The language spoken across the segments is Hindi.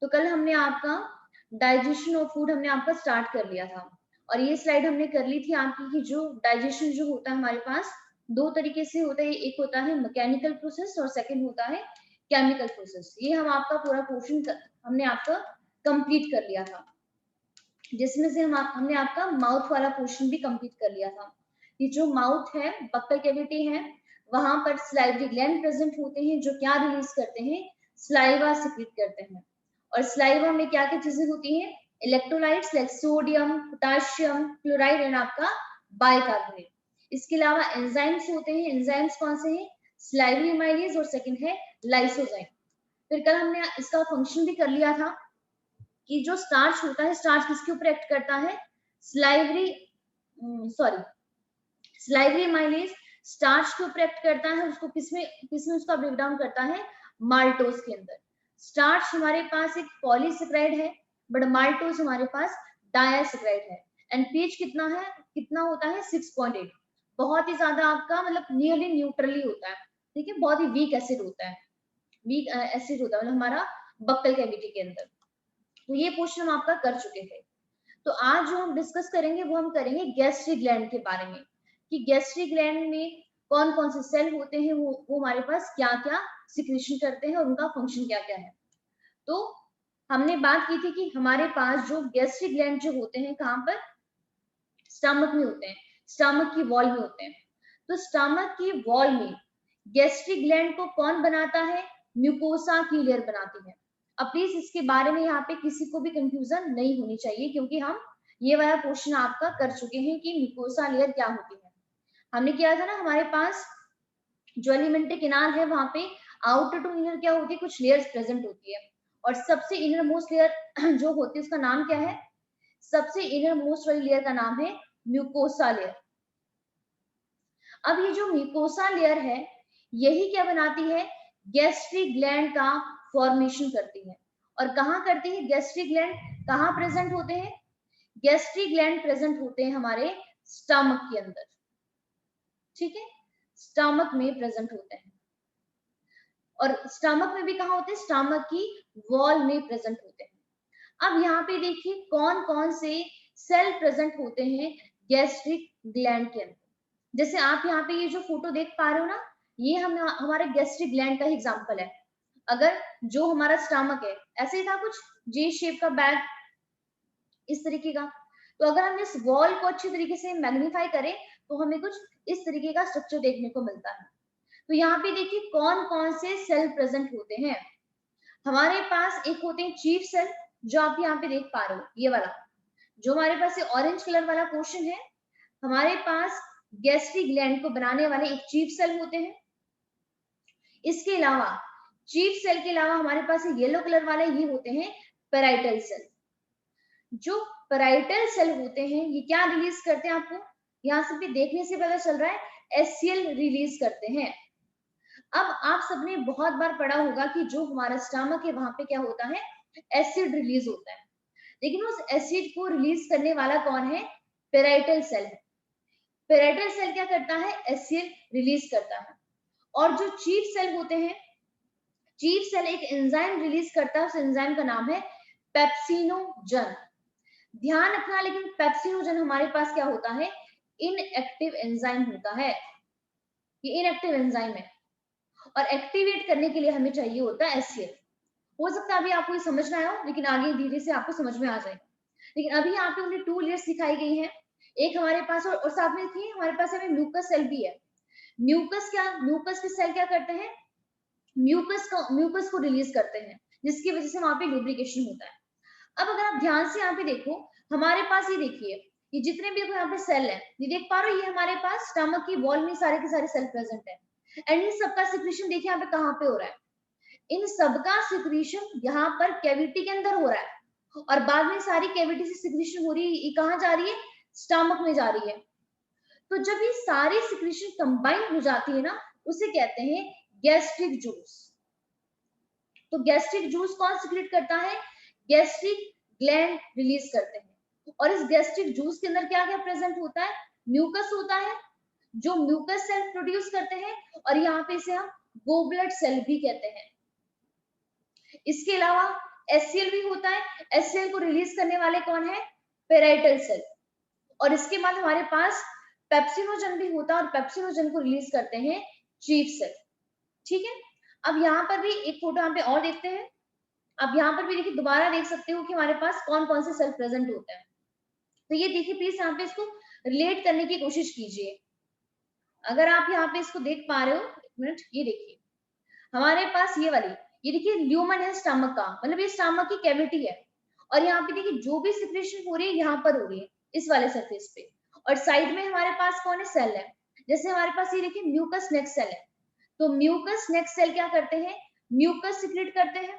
तो कल हमने आपका डाइजेशन ऑफ फूड हमने आपका स्टार्ट कर लिया था और ये स्लाइड हमने कर ली थी आपकी कि जो डाइजेशन जो होता है हमारे पास दो तरीके से होता है, एक होता है मैकेनिकल प्रोसेस और सेकंड होता है केमिकल प्रोसेस। ये हम आपका पूरा पोर्शन हमने आपका कंप्लीट कर लिया था, जिसमें से हमने आपका माउथ वाला पोर्शन भी कंप्लीट कर लिया था। ये जो माउथ है, बक्कल कैविटी है, वहां पर स्लाइवरी ग्लैंड प्रेजेंट होते हैं जो क्या रिलीज करते हैं, स्लाइवा सिक्रीट करते हैं। और स्लाइवा में क्या क्या चीजें होती हैं, electrolytes like sodium, potassium, chloride and आपका बाइकार्बोनेट। इसके अलावा एंजाइम्स होते हैं, एंजाइम्स कौन से हैं, स्लाइवरी एमाइलेज और सेकंड है लाइसोजाइम। फिर कल हमने इसका फंक्शन भी कर लिया था कि जो स्टार्च होता है, स्टार्च किसके ऊपर एक्ट करता है, स्लाइवरी स्लाइवरी एमाइलेज स्टार्च के ऊपर एक्ट करता है। उसको किसमें किसमें उसका ब्रेकडाउन करता है, माल्टोज के अंदर। स्टार्च हमारे पास एक पॉलीसेकेराइड है, बट माल्टोज हमारे पास डायासेकेराइड है। एंड पीएच कितना है, कितना होता है 6.8। बहुत ही ज्यादा आपका मतलब नियरली न्यूट्रली होता है, ठीक है, बहुत ही वीक एसिड होता है, वीक एसिड होता है मतलब हमारा बक्कल कैविटी के अंदर। तो ये पोर्शन हम आपका कर चुके थे। तो आज जो हम डिस्कस करेंगे वो हम करेंगे गैस्ट्रिक ग्लैंड के बारे में, कि गैस्ट्रिक ग्लैंड में कौन कौन से सेल होते हैं, वो हमारे पास क्या क्या सिक्रीशन करते हैं और उनका फंक्शन क्या क्या है। तो हमने बात की थी कि हमारे पास जो गैस्ट्रिक ग्लैंड जो होते हैं कहाँ पर, स्टमक में होते हैं, स्टमक की वॉल में होते हैं। तो स्टमक की वॉल में गैस्ट्रिक ग्लैंड को कौन बनाता है, म्यूकोसा की लेयर बनाती है। अब प्लीज इसके बारे में यहाँ पे किसी को भी कंफ्यूजन नहीं होनी चाहिए, क्योंकि हम ये वाला क्वेश्चन आपका कर चुके हैं कि म्यूकोसा लेयर क्या होती है। हमने किया था ना, हमारे पास जो एलिमेंट्री किनार है वहां पे आउटर टू इनर क्या होती है, कुछ लेयर्स प्रेजेंट होती है। और सबसे इनर मोस्ट लेयर जो होती है उसका नाम क्या है, सबसे इनर मोस्ट वाली लेयर का नाम है म्यूकोसा लेयर। अब ये जो म्यूकोसा लेयर है यही क्या बनाती है, गैस्ट्रिक ग्लैंड का फॉर्मेशन करती है। और कहाँ करती है, गैस्ट्रिक ग्लैंड कहाँ प्रेजेंट होते हैं, गैस्ट्रिक ग्लैंड प्रेजेंट होते हैं हमारे स्टमक के अंदर, ठीक है, स्टमक में प्रेजेंट होते हैं। और स्टमक में भी कहाँ होते हैं, स्टमक की वॉल में प्रेजेंट होते हैं। अब यहाँ पे देखिए कौन कौन से सेल प्रेजेंट होते हैं गैस्ट्रिक ग्लैंड के अंदर। जैसे आप यहाँ पे ये जो फोटो देख पा रहे हो ना, ये हम हमारे गैस्ट्रिक ग्लैंड का एग्जांपल है। अगर जो हमारा स्टमक है ऐसे ही था कुछ जे शेप का बैग इस तरीके का, तो अगर हम इस वॉल को अच्छी तरीके से मैग्नीफाई करें तो हमें कुछ इस तरीके का स्ट्रक्चर देखने को मिलता है। तो यहाँ पे देखिए कौन कौन से सेल प्रेजेंट होते हैं। हमारे पास एक होते हैं चीफ सेल, जो आप यहाँ पे देख पा रहे हो, ये वाला जो हमारे पास ऑरेंज कलर वाला पोर्शन है, हमारे पास गैस्ट्रिक ग्लैंड को बनाने वाले एक चीफ सेल होते हैं। इसके अलावा चीफ सेल के अलावा हमारे पास येलो कलर वाले ये होते हैं पेराइटल सेल। जो पेराइटल सेल होते हैं ये क्या रिलीज करते हैं, आपको यहाँ से भी देखने से पता चल रहा है, एचसीएल रिलीज करते हैं। अब आप सबने बहुत बार पढ़ा होगा कि जो हमारा स्टमक है वहां पे क्या होता है, एसिड रिलीज होता है। लेकिन उस एसिड को रिलीज करने वाला कौन है, पेराइटल सेल है। पेराइटल सेल क्या करता है, एचसीएल रिलीज करता है। और जो चीफ सेल होते हैं, चीफ सेल एक एंजाइम रिलीज करता है, उस एंजाइम का नाम है पेप्सिनोजन। ध्यान रखना, लेकिन पेप्सिनोजन हमारे पास क्या होता है, इनएक्टिव एंजाइम होता है। ये इनएक्टिव एंजाइम है और एक्टिवेट करने के लिए हमें चाहिए होता है एचसीएल। हो सकता है अभी आपको ये समझ में आया हो, लेकिन आगे धीरे से आपको समझ में आ जाएगा। लेकिन अभी यहाँ पे उन्हें 2 लेयर्स दिखाई गई हैं, एक हमारे पास और साथ में थी हमारे पास हमें म्यूकस सेल भी है। म्यूकस के सेल क्या करते हैं, म्यूकस को रिलीज करते हैं, जिसकी वजह से वहां पे लुब्रिकेशन होता है। अब अगर आप ध्यान से यहाँ पे देखो, हमारे पास ये देखिए, ये जितने भी यहाँ पे सेल है, ये देख पा रहे हो, ये हमारे पास स्टमक की वॉल में सारे के सारे सेल प्रेजेंट है। एंड इन सबका सिक्रीशन देखिए यहाँ पे कहाँ पे हो रहा है, इन सबका सिक्रीशन यहाँ पर कैविटी के अंदर हो रहा है, और बाद में सारी कैविटी से सिक्रीशन हो रही है, ये कहाँ जा रही है, स्टमक में जा रही है। तो जब ये सारी सिक्रीशन कंबाइन हो जाती है ना, उसे कहते हैं गैस्ट्रिक जूस। तो गैस्ट्रिक जूस कौन सिक्रेट करता है, गैस्ट्रिक ग्लैंड रिलीज करते हैं। और इस गैस्ट्रिक जूस के अंदर क्या क्या प्रेजेंट होता है, म्यूकस होता है, जो म्यूकस सेल प्रोड्यूस करते हैं, और यहाँ पे इसे हम गोबलेट सेल भी कहते हैं। इसके अलावा HCl भी होता है, HCl को रिलीज करने वाले कौन है, पेराइटल सेल। और इसके बाद हमारे पास पेप्सिनोजन भी होता है और पेप्सिनोजन को रिलीज करते हैं चीफ सेल। ठीक है, अब यहाँ पर भी एक फोटो यहाँ पे और देखते हैं। अब यहाँ पर भी देखिए, दोबारा देख सकते हो कि हमारे पास कौन कौन से सेल प्रेजेंट होते हैं। तो ये देखिए, प्लीज यहाँ पे इसको रिलेट करने की कोशिश कीजिए। अगर आप यहाँ पे इसको देख पा रहे हो, एक मिनट, ये देखिए हमारे पास ये वाली, ये देखिए ल्यूमन है स्टमक का, मतलब ये स्टमक की कैविटी है। और यहाँ पे देखिए जो भी सिक्रेशन हो रही है यहाँ पर हो रही है, इस वाले सरफेस पे। और साइड में हमारे पास कौन है, सेल है। जैसे हमारे पास ये देखिए म्यूकस नेक्स्ट सेल है, तो म्यूकस नेक्स्ट सेल क्या करते हैं, म्यूकस सिक्रेट करते हैं।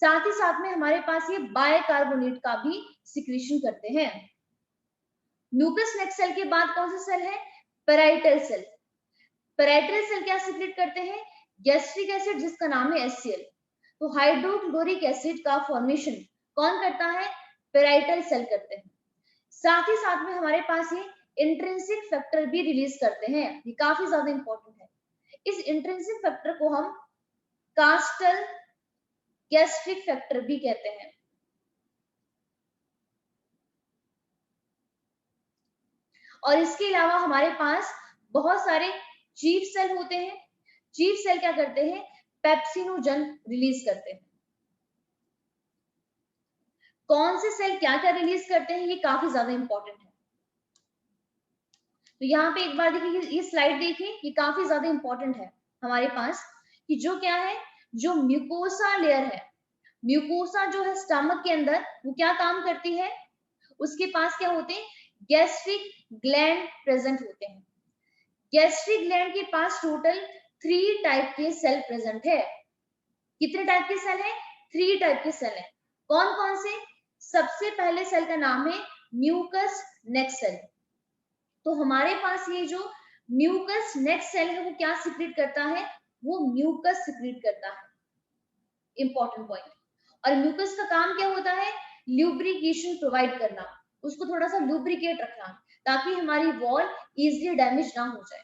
साथ ही साथ में हमारे पास ये बाइकार्बोनेट का भी सिक्रेशन करते हैं। म्यूकस नेक्स्ट सेल के बाद कौन सा सेल है, पेराइटल सेल। पेराइटल सेल क्या सिक्रेट करते हैं, गैस्ट्रिक एसिड, जिसका नाम है HCl। तो हाइड्रोक्लोरिक एसिड का फॉर्मेशन कौन करता है, पेराइटल सेल करते हैं। साथ ही साथ में हमारे पास ये इंट्रिंसिक फैक्टर भी रिलीज करते हैं, ये काफी ज्यादा इंपॉर्टेंट है। इस इंट्रिंसिक फैक्टर को हम कास्टल गैस्ट्रिक फैक्टर भी कहते हैं। और इसके अलावा हमारे पास बहुत सारे चीफ सेल होते हैं। चीफ सेल क्या करते हैं, पेप्सिनोजन रिलीज करते हैं। कौन से सेल क्या क्या रिलीज करते हैं, ये काफी ज्यादा इंपॉर्टेंट है। तो यहाँ पे एक बार देखिए, ये स्लाइड देखिए, ये काफी ज्यादा इंपॉर्टेंट है हमारे पास, कि जो क्या है, जो म्यूकोसा लेयर है, म्यूकोसा जो है स्टमक के अंदर, वो क्या काम करती है, उसके पास क्या होते हैं, गैस्ट्रिक ग्लैंड प्रेजेंट होते हैं। गैस्ट्रिक ग्लैंड के पास टोटल 3 टाइप के सेल प्रेजेंट है। कितने टाइप के सेल है, 3 टाइप के सेल है। कौन कौन से, सबसे पहले सेल का नाम है म्यूकस नेक्स्ट सेल। तो हमारे पास ये जो म्यूकस नेक्स्ट सेल है, वो क्या सिक्रीट करता है, वो म्यूकस सिक्रीट करता है। Important point. और म्यूकस का काम क्या होता है, ल्यूब्रिकेशन प्रोवाइड करना, उसको थोड़ा सा लुब्रिकेट रखना, ताकि हमारी वॉल इजिली डैमेज ना हो जाए।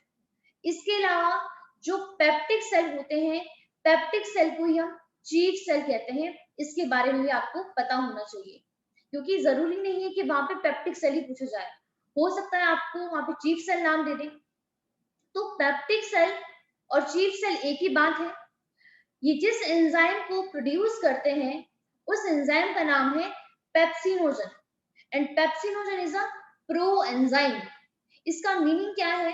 इसके अलावा जो पेप्टिक सेल होते हैं, पेप्टिक सेल को ही हम चीफ सेल कहते हैं। इसके बारे में भी आपको पता होना चाहिए, क्योंकि जरूरी नहीं है कि वहां पे पेप्टिक सेल ही पूछा जाए, हो सकता है आपको वहां पे चीफ सेल नाम दे दें। तो पेप्टिक सेल और चीफ सेल एक ही बात है। ये जिस एंजाइम को प्रोड्यूस करते हैं, उस एंजाइम का नाम है pepsinogen. And pepsinogen is a pro enzyme. इसका मीनिंग क्या है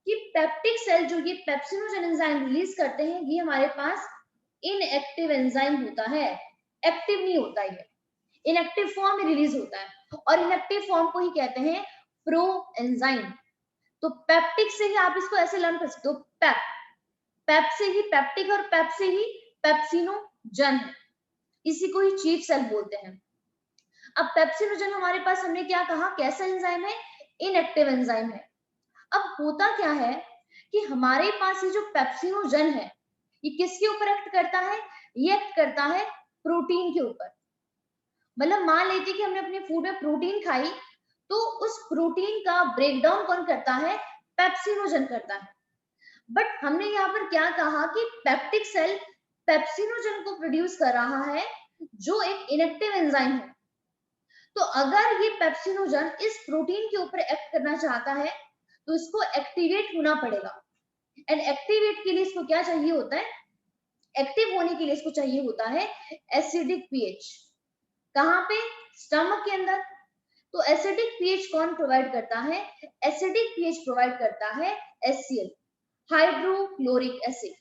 कि पेप्टिक सेल जो ये पेप्सिनोजन एंजाइम रिलीज करते हैं, ये हमारे पास इनएक्टिव एंजाइम होता है, एक्टिव नहीं होता, ये इनएक्टिव फॉर्म में रिलीज होता है। और इनएक्टिव फॉर्म को ही कहते हैं प्रो एंजाइम। तो पेप्टिक से ही आप इसको ऐसे लर्न कर सकते हो, पेप से ही पेप्टिक और पेप से ही पेप्सिनोजन है, इसी को ही चीफ सेल बोलते हैं। अब पेप्सिनोजन हमारे पास हमने क्या कहा, कैसा एंजाइम है, इनएक्टिव एंजाइम है। अब होता क्या है कि हमारे पास ये जो पेप्सिनोजन है, ये किसके ऊपर एक्ट करता है, ये एक्ट करता है प्रोटीन के ऊपर। मतलब मान लेते कि हमने अपने फूड में प्रोटीन खाई, तो उस प्रोटीन का ब्रेकडाउन कौन करता है, पेप्सिनोजन करता है। बट हमने यहाँ पर क्या कहा कि पेप्टिक सेल पेप्सिनोजन को प्रोड्यूस कर रहा है, जो एक इनएक्टिव एंजाइम है। तो अगर ये पेप्सिनोजन इस प्रोटीन के ऊपर एक्ट करना चाहता है, तो इसको एक्टिवेट होना पड़ेगा। एंड एक्टिवेट के लिए इसको क्या चाहिए होता है, एक्टिव होने के लिए इसको चाहिए होता है एसिडिक पीएच। कहाँ पे, स्टमक के अंदर। तो एसिडिक पीएच कौन प्रोवाइड करता है, एसिडिक पीएच प्रोवाइड करता है HCl, हाइड्रोक्लोरिक एसिड।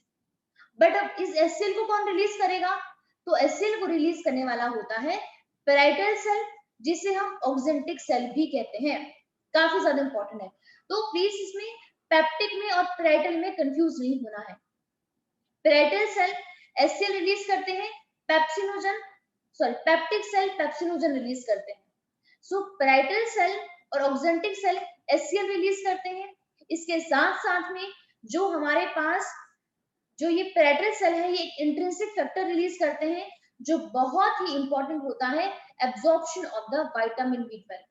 बट अब इस HCl को कौन रिलीज करेगा, तो HCl को रिलीज करने वाला होता है पेराइटल सेल, जिसे हम ऑक्जेंटिक सेल भी कहते हैं। काफी ज्यादा इंपॉर्टेंट है, तो प्लीज इसमें पेप्टिक में और पेराइटल में कंफ्यूज नहीं होना है। पेराइटल सेल HCl रिलीज करते हैं, पेप्टिक सेल पेप्सिनोजन रिलीज करते हैं। सो पेराइटल सेल और ऑक्जेंटिक सेल HCl रिलीज करते हैं। इसके साथ साथ में जो हमारे पास जो ये पेराइटल सेल है, ये एक इंट्रिंसिक फैक्टर रिलीज करते हैं, जो बहुत ही इंपॉर्टेंट होता है, absorption of the vitamin B12।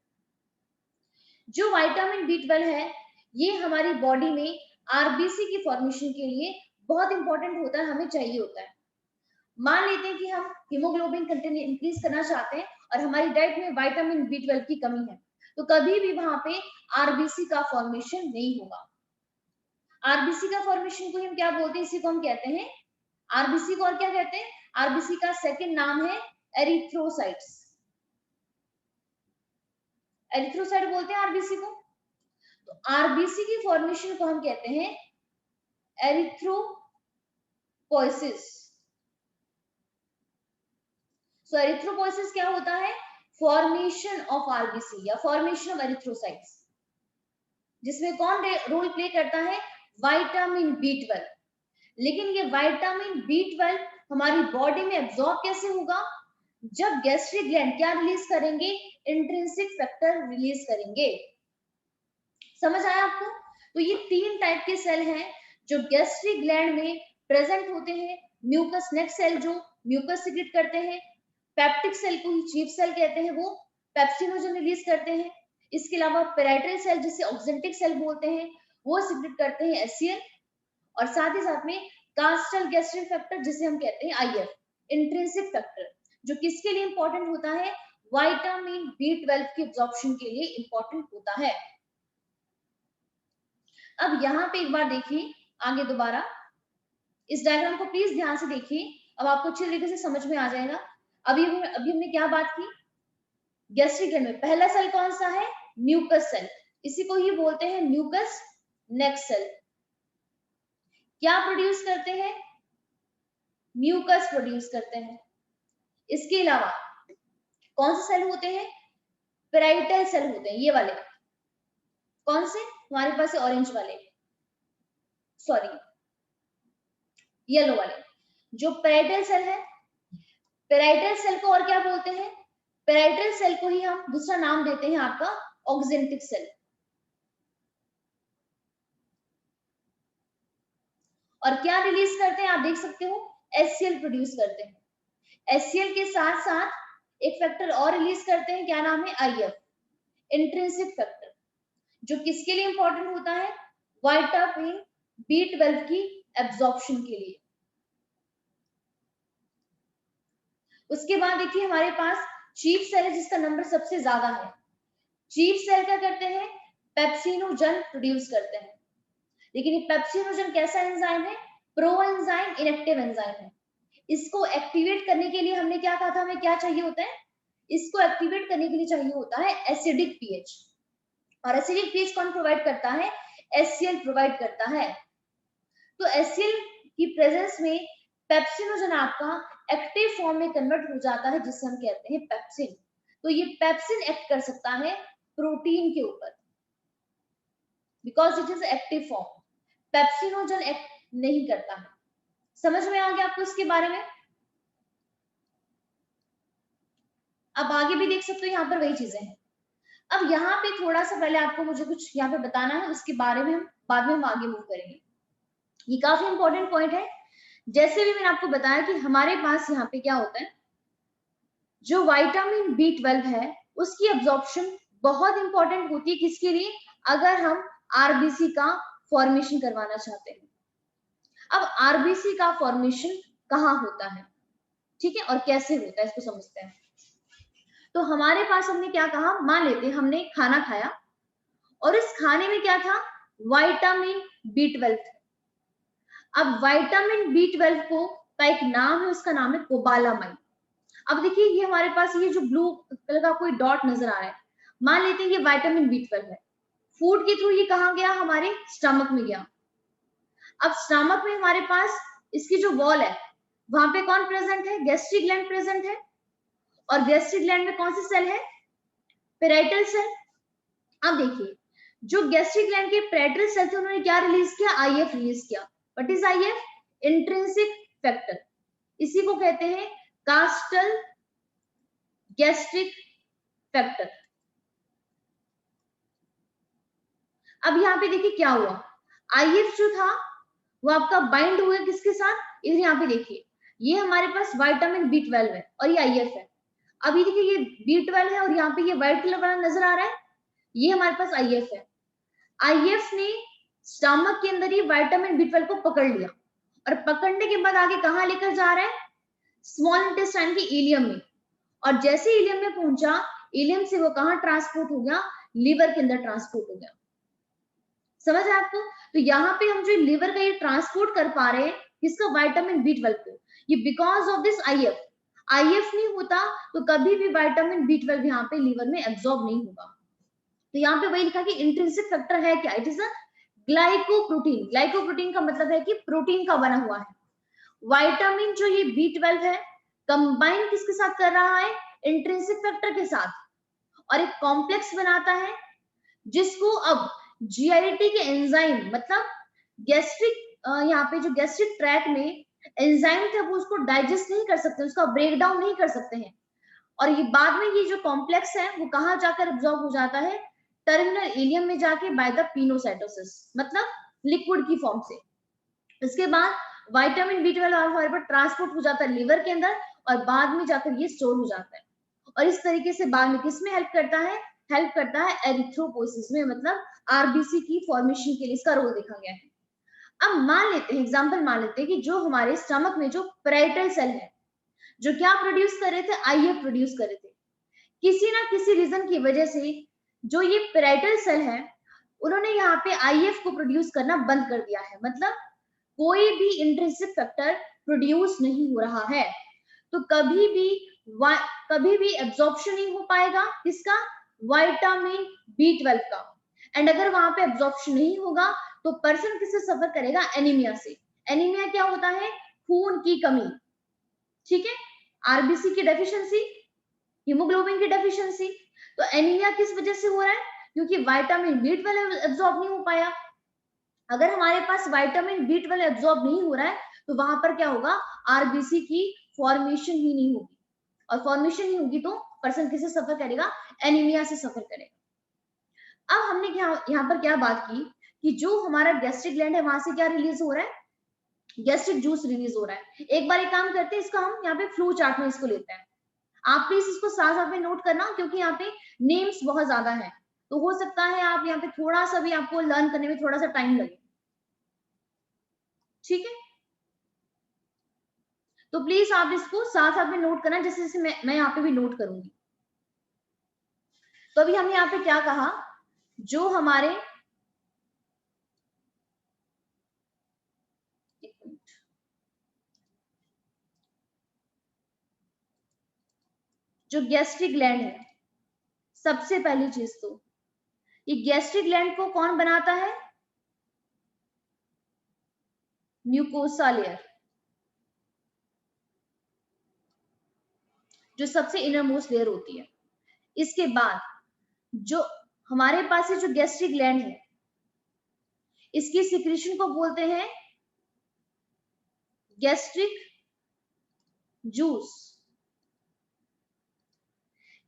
जो विटामिन B12 है, ये हमारी बॉडी में RBC की फॉर्मेशन के लिए बहुत इंपॉर्टेंट होता है, हमें चाहिए होता है। मान लेते हैं कि हम हीमोग्लोबिन कंटेंट इंक्रीज करना चाहते हैं और हमारी डाइट में विटामिन B12 की कमी है, तो कभी भी वहां पे आरबीसी का फॉर्मेशन नहीं होगा। आरबीसी का फॉर्मेशन को हम क्या बोलते हैं, इसी को हम कहते हैं आरबीसी को। और क्या कहते हैं, आरबीसी का सेकंड नाम है एरिथ्रोसाइट्स। एरिथ्रोसाइट बोलते हैं आरबीसी को। तो आरबीसी की फॉर्मेशन को हम कहते हैं एरिथ्रोपोइसिस। सो एरिथ्रोपोइसिस क्या होता है, फॉर्मेशन ऑफ आरबीसी या फॉर्मेशन ऑफ एरिथ्रोसाइट्स, जिसमें कौन रोल प्ले करता है, विटामिन B12। लेकिन ये विटामिन B12 हमारी बॉडी में एब्जॉर्ब कैसे होगा, जब गैस्ट्रिक ग्लैंड क्या रिलीज करेंगे, इंट्रिंसिक फैक्टर रिलीज करेंगे। समझ आया आपको? तो ये 3 टाइप के सेल हैं जो गैस्ट्रिक ग्लैंड में प्रेजेंट होते हैं। म्यूकस नेक सेल जो म्यूकस सिक्रेट करते हैं, पेप्टिक सेल को ही चीफ सेल कहते हैं, वो पेप्सिनोजन रिलीज करते हैं। इसके अलावा पेराइटल सेल जिसे ऑक्जेंटिक सेल बोलते हैं, वो सिक्रेट करते हैं HCl। और साथ ही साथ में कास्टल गैस्ट्रिक फैक्टर जिसे हम कहते हैं IF, इंट्रिंसिक फैक्टर, जो किसके लिए इंपॉर्टेंट होता है, विटामिन B12 की एब्जॉर्प्शन के लिए इंपॉर्टेंट होता है। अब यहाँ पे एक बार देखिए आगे दोबारा इस डायग्राम को प्लीज ध्यान से देखिए, अब आपको अच्छी तरीके से समझ में आ जाएगा। अभी हमने क्या बात की, गैस्ट्रिक ग्लैंड में पहला सेल कौन सा है, म्यूकस सेल, इसी को ही बोलते हैं म्यूकस नेक सेल। क्या प्रोड्यूस करते हैं, म्यूकस प्रोड्यूस करते हैं। इसके अलावा कौन से सेल होते हैं, पेराइटल सेल होते हैं, ये वाले। कौन से, हमारे पास है ऑरेंज वाले, सॉरी येलो वाले, जो पेराइटल सेल है। पेराइटल सेल को और क्या बोलते हैं, पेराइटल सेल को ही हम दूसरा नाम देते हैं आपका ऑक्जेंटिक सेल। और क्या रिलीज करते हैं, आप देख सकते हो HCl प्रोड्यूस करते हैं। HCl के साथ साथ एक फैक्टर और रिलीज करते हैं, क्या नाम है, IF, इंट्रिंसिक फैक्टर, जो किसके लिए इंपॉर्टेंट होता है, विटामिन B12 की एब्जॉर्प्शन के लिए। उसके बाद देखिए हमारे पास चीफ सेल है जिसका नंबर सबसे ज्यादा है। चीफ सेल क्या करते हैं, पेप्सिनोजन प्रोड्यूस करते हैं। लेकिन ये पेप्सिनोजन कैसा एंजाइम है, प्रो एंजाइम, इनएक्टिव एंजाइम है। इसको एक्टिवेट करने के लिए हमने क्या कहा था, हमें क्या चाहिए होता है, इसको एक्टिवेट करने के लिए चाहिए होता है एसिडिक पीएच। और एसिडिक पीएच कौन प्रोवाइड करता है, HCl प्रोवाइड करता है। तो HCl की प्रेजेंस में पेप्सिनोजन आपका एक्टिव फॉर्म में कन्वर्ट हो जाता है, जिसे हम कहते हैं पेप्सिन। तो ये पेप्सिन एक्ट कर सकता है प्रोटीन के ऊपर, because it is active form. Pepsinogen act नहीं करता है। समझ में आ गया आपको इसके बारे में? अब आगे भी देख सकते हो, यहाँ पर वही चीजें हैं। अब यहाँ पे थोड़ा सा पहले आपको मुझे कुछ यहाँ पे बताना है, उसके बारे में हम बाद में हम आगे मूव करेंगे। ये काफी इंपॉर्टेंट पॉइंट है। जैसे भी मैंने आपको बताया कि हमारे पास यहाँ पे क्या होता है, जो विटामिन B12 है उसकी एब्जॉर्प्शन बहुत इंपॉर्टेंट होती है, किसके लिए, अगर हम आरबीसी का फॉर्मेशन करवाना चाहते हैं। अब आरबीसी का फॉर्मेशन कहाँ होता है, ठीक है, और कैसे होता है, इसको समझते हैं। तो हमारे पास हमने क्या कहा, मान लेते हैं हमने खाना खाया और इस खाने में क्या था, विटामिन B12 था। अब विटामिन B12 को का एक नाम है, उसका नाम है कोबालामाइन। अब देखिए ये हमारे पास ये जो ब्लू कलर का कोई डॉट नजर आ रहा है, मान लेते हैं ये विटामिन B12 है। फूड के थ्रू ये कहाँ गया, हमारे स्टमक में गया। अब स्टमक में हमारे पास इसकी जो वॉल है वहां पे कौन प्रेजेंट है, गैस्ट्रिक ग्लैंड प्रेजेंट है। और गैस्ट्रिक ग्लैंड में कौन सी सेल है, पेराइटल सेल। अब देखिए जो गैस्ट्रिक ग्लैंड के पेराइटल सेल थे उन्होंने क्या रिलीज किया, IF रिलीज किया। What is IF, intrinsic factor. इसी को कहते हैं कास्टल गैस्ट्रिक फैक्टर। अब यहाँ पे देखिए क्या हुआ, IF जो था वो आपका बाइंड हुआ किसके साथ, इधर यहाँ पे देखिए ये हमारे पास विटामिन B12 है और ये IF है। अभी देखिए ये B12 है और यहाँ पे ये व्हाइट कलर वाला नजर आ रहा है, ये हमारे पास IF है। IF ने स्टमक के अंदर ही विटामिन B12 को पकड़ लिया और पकड़ने के बाद आगे कहाँ लेकर जा रहा है, स्मॉल इंटेस्टाइन के इलियम में, और जैसे इलियम में पहुंचा, इलियम से वो कहां ट्रांसपोर्ट हो गया, लीवर के अंदर ट्रांसपोर्ट हो गया। समझ है आपको? तो यहाँ पे हम जो लीवर का ये ट्रांसपोर्ट कर पा रहे हैं किसका, विटामिन B12 को, ये because of this if. If नहीं होता तो कभी भी विटामिन B12 यहाँ पे लीवर में एब्जॉर्ब नहीं होगा। तो यहाँ पे वही लिखा कि इंट्रिंसिक फैक्टर है क्या, it is a glycoprotein. Glycoprotein का मतलब है कि प्रोटीन का बना हुआ है। विटामिन जो ये B12 है कंबाइन किसके साथ कर रहा है, इंट्रिंसिक फैक्टर के साथ, और एक कॉम्प्लेक्स बनाता है जिसको अब जीआईटी के एंजाइम, मतलब गैस्ट्रिक, यहाँ पे जो गैस्ट्रिक ट्रैक में एंजाइम थे वो उसको डाइजेस्ट नहीं कर सकते, उसका ब्रेक डाउन नहीं कर सकते हैं, और ये बाद में ये जो कॉम्प्लेक्स है वो कहाँ जाकर एब्जॉर्ब हो जाता है, टर्मिनल इलियम में जाके बाय द पिनोसाइटोसिस, मतलब लिक्विड की फॉर्म से। इसके बाद विटामिन B12 पर ट्रांसपोर्ट हो जाता है लीवर के अंदर, और बाद में जाकर ये स्टोर हो जाता है, और इस तरीके से बाद में किसमें हेल्प करता है, हेल्प करता है एरिथ्रोपोइसिस में, मतलब आरबीसी की फॉर्मेशन के लिए इसका रोल देखा गया है। अब मान लेते हैं, एग्जांपल मान लेते हैं कि जो हमारे स्टमक में जो पेराइटल सेल है, जो क्या प्रोड्यूस कर रहे थे, आईएफ प्रोड्यूस कर रहे थे, किसी ना किसी रीजन की वजह से जो ये पेराइटल सेल है उन्होंने यहाँ पे आईएफ को प्रोड्यूस करना बंद कर दिया है, मतलब कोई भी इंट्रिंसिक फैक्टर प्रोड्यूस नहीं हो रहा है, तो कभी भी एब्जॉर्प्शन नहीं हो पाएगा किसका, विटामिन B12 का। एंड अगर वहां पे एब्जॉर्प्शन नहीं होगा तो पर्सन किससे सफर करेगा, एनीमिया से। एनीमिया क्या होता है, खून की कमी, ठीक है, आरबीसी की डेफिशिएंसी, हीमोग्लोबिन की डेफिशिएंसी। तो एनीमिया किस वजह से हो रहा है, क्योंकि विटामिन B12 एब्जॉर्ब नहीं हो पाया। अगर हमारे पास विटामिन B12 एब्जॉर्ब नहीं हो रहा है तो वहां पर क्या होगा, आरबीसी की फॉर्मेशन ही नहीं होगी, और फॉर्मेशन नहीं होगी तो पर्सन किससे सफर करेगा, एनीमिया से सफर करेगा। अब हमने यहाँ पर क्या बात की कि जो हमारा गैस्ट्रिक ग्लैंड है वहां से क्या रिलीज हो रहा है, गैस्ट्रिक जूस रिलीज हो रहा है। एक बार एक काम करते हैं, इसका हम यहाँ पे फ्लो चार्ट में इसको लेते हैं। आप प्लीज इसको साथ साथ में नोट करना, क्योंकि यहाँ पे नेम्स बहुत ज्यादा है, तो हो सकता है आप यहाँ पे थोड़ा सा भी आपको लर्न करने में थोड़ा सा टाइम लगे, ठीक है। तो प्लीज आप इसको साथ साथ में नोट करना, जैसे जैसे मैं यहाँ पे भी नोट करूंगी। तो अभी हमने यहाँ पे क्या कहा, जो हमारे जो गैस्ट्रिक ग्लैंड है, सबसे पहली चीज तो ये गैस्ट्रिक ग्लैंड को कौन बनाता है, म्यूकोसा लेयर, जो सबसे इनर मोस्ट लेयर होती है। इसके बाद जो हमारे पास है जो गैस्ट्रिक ग्लैंड है, इसकी सिक्रीशन को बोलते हैं गैस्ट्रिक जूस।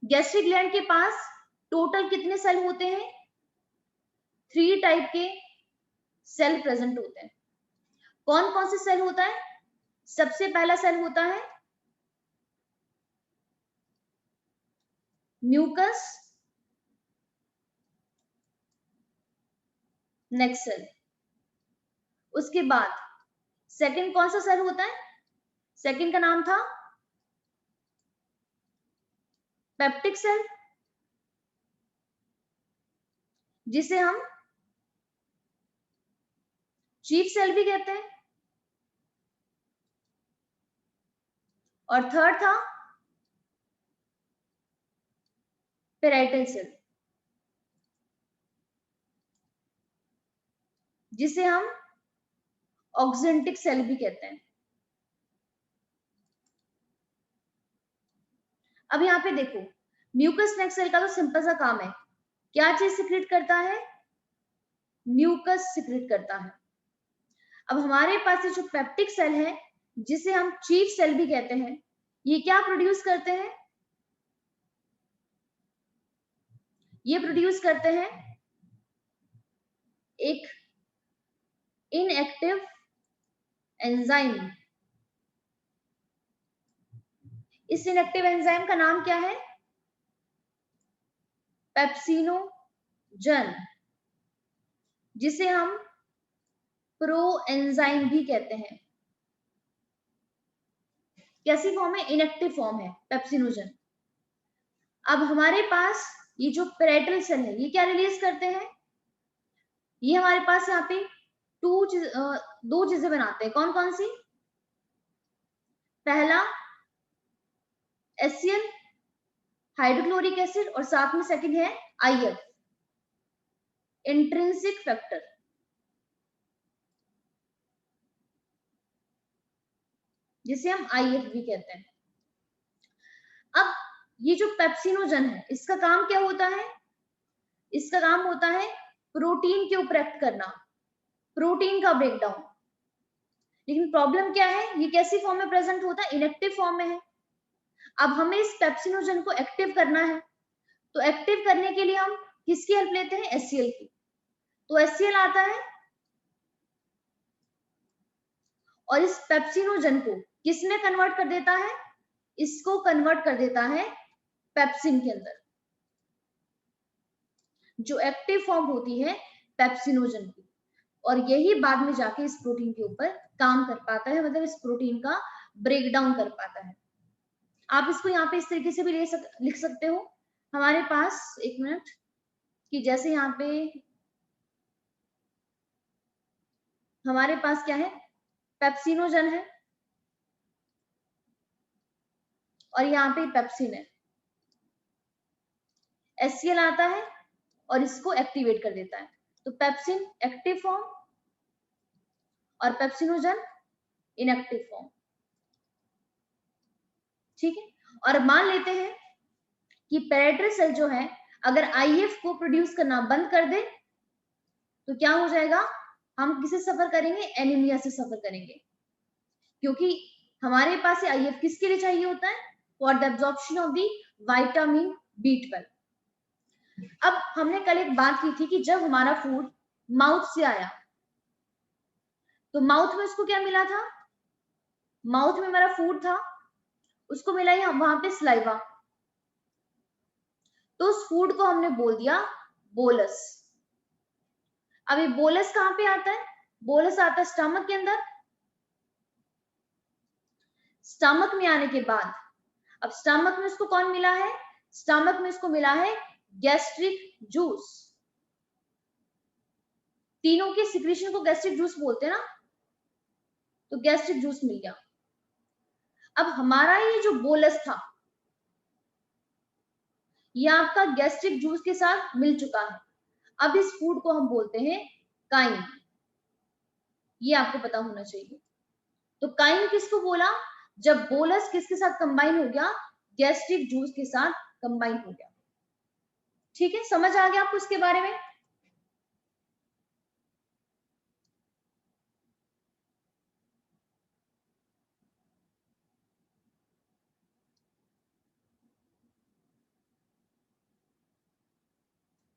गैस्ट्रिक ग्लैंड के पास टोटल कितने सेल होते हैं, 3 टाइप के सेल प्रेजेंट होते हैं। कौन कौन से सेल होता है, सबसे पहला सेल होता है म्यूकस नेक्स्ट सेल। उसके बाद सेकंड कौन सा सेल होता है, सेकंड का नाम था पेप्टिक सेल, जिसे हम चीफ सेल भी कहते हैं। और थर्ड था पेराइटल सेल, जिसे हम ऑक्जेंटिक सेल भी कहते हैं। अब यहाँ पे देखो, म्यूकस नेक्स्ट सेल का तो सिंपल सा काम है, क्या चीज सिक्रेट करता है, म्यूकस सिक्रेट करता है। अब हमारे पास जो पेप्टिक सेल है, जिसे हम चीफ सेल भी कहते हैं, ये क्या प्रोड्यूस करते हैं, ये प्रोड्यूस करते हैं एक इनएक्टिव एंजाइम। इस इनएक्टिव एंजाइम का नाम क्या है, पेप्सिनोजन, जिसे हम प्रो एंजाइम भी कहते हैं। कैसी फॉर्म है? इनएक्टिव फॉर्म है पेप्सिनोजन। अब हमारे पास ये जो पेराइटल सेल है ये क्या रिलीज करते हैं? ये हमारे पास यहाँ पे दो चीजें बनाते हैं। कौन कौन सी? पहला HCl हाइड्रोक्लोरिक एसिड, और साथ में सेकंड है IF इंट्रिंसिक फैक्टर, जिसे हम IF भी कहते हैं। अब ये जो पेप्सिनोजन है इसका काम क्या होता है? इसका काम होता है प्रोटीन के ऊपर एक्ट करना, प्रोटीन का ब्रेकडाउन। लेकिन प्रॉब्लम क्या है? ये कैसी फॉर्म में प्रेजेंट होता है? इनएक्टिव फॉर्म में है। अब हमें इस पेप्सिनोजन को एक्टिव करना है, तो एक्टिव करने के लिए हम किसकी हेल्प लेते हैं? HCl की। तो HCl आता है और इस पेप्सिनोजन को किस में कन्वर्ट कर देता है? इसको कन्वर्ट कर देता है पेप्सिन के अंदर, जो एक्टिव फॉर्म होती है पेप्सिनोजन की, और यही बाद में जाके इस प्रोटीन के ऊपर काम कर पाता है, मतलब इस प्रोटीन का ब्रेकडाउन कर पाता है। आप इसको यहाँ पे इस तरीके से भी लिख सकते हो। हमारे पास एक मिनट, कि जैसे यहाँ पे हमारे पास क्या है? पेप्सिनोजन है और यहाँ पे पेप्सिन है। HCl आता है और इसको एक्टिवेट कर देता है। तो पेप्सिन एक्टिव फॉर्म और पेप्सिनोजन इनएक्टिव फॉर्म। ठीक है। और मान लेते हैं कि पेराइटल सेल जो है अगर IF को प्रोड्यूस करना बंद कर दे तो क्या हो जाएगा? हम किसे सफर करेंगे? एनीमिया से सफर करेंगे, क्योंकि हमारे पास IF किसके लिए चाहिए होता है? For the absorption of the vitamin B12। अब हमने कल एक बात की थी कि जब हमारा फूड माउथ से आया तो माउथ में उसको क्या मिला था? माउथ में हमारा फूड था, उसको मिला ही वहां पे सलाइवा, तो उस फूड को हमने बोल दिया बोलस। अब ये बोलस कहां पे आता है? बोलस आता है स्टमक के अंदर। स्टमक में आने के बाद अब स्टमक में उसको कौन मिला है? स्टमक में उसको मिला है गैस्ट्रिक जूस। तीनों के सिक्रीशन को गैस्ट्रिक जूस बोलते हैं ना, तो गैस्ट्रिक जूस मिल गया। अब हमारा ये जो बोलस था ये आपका गैस्ट्रिक जूस के साथ मिल चुका है। अब इस फूड को हम बोलते हैं काइन। ये आपको पता होना चाहिए। तो काइन किसको बोला? जब बोलस किसके साथ कंबाइन हो गया? गैस्ट्रिक जूस के साथ कंबाइन हो गया। ठीक है, समझ आ गया आपको इसके बारे में?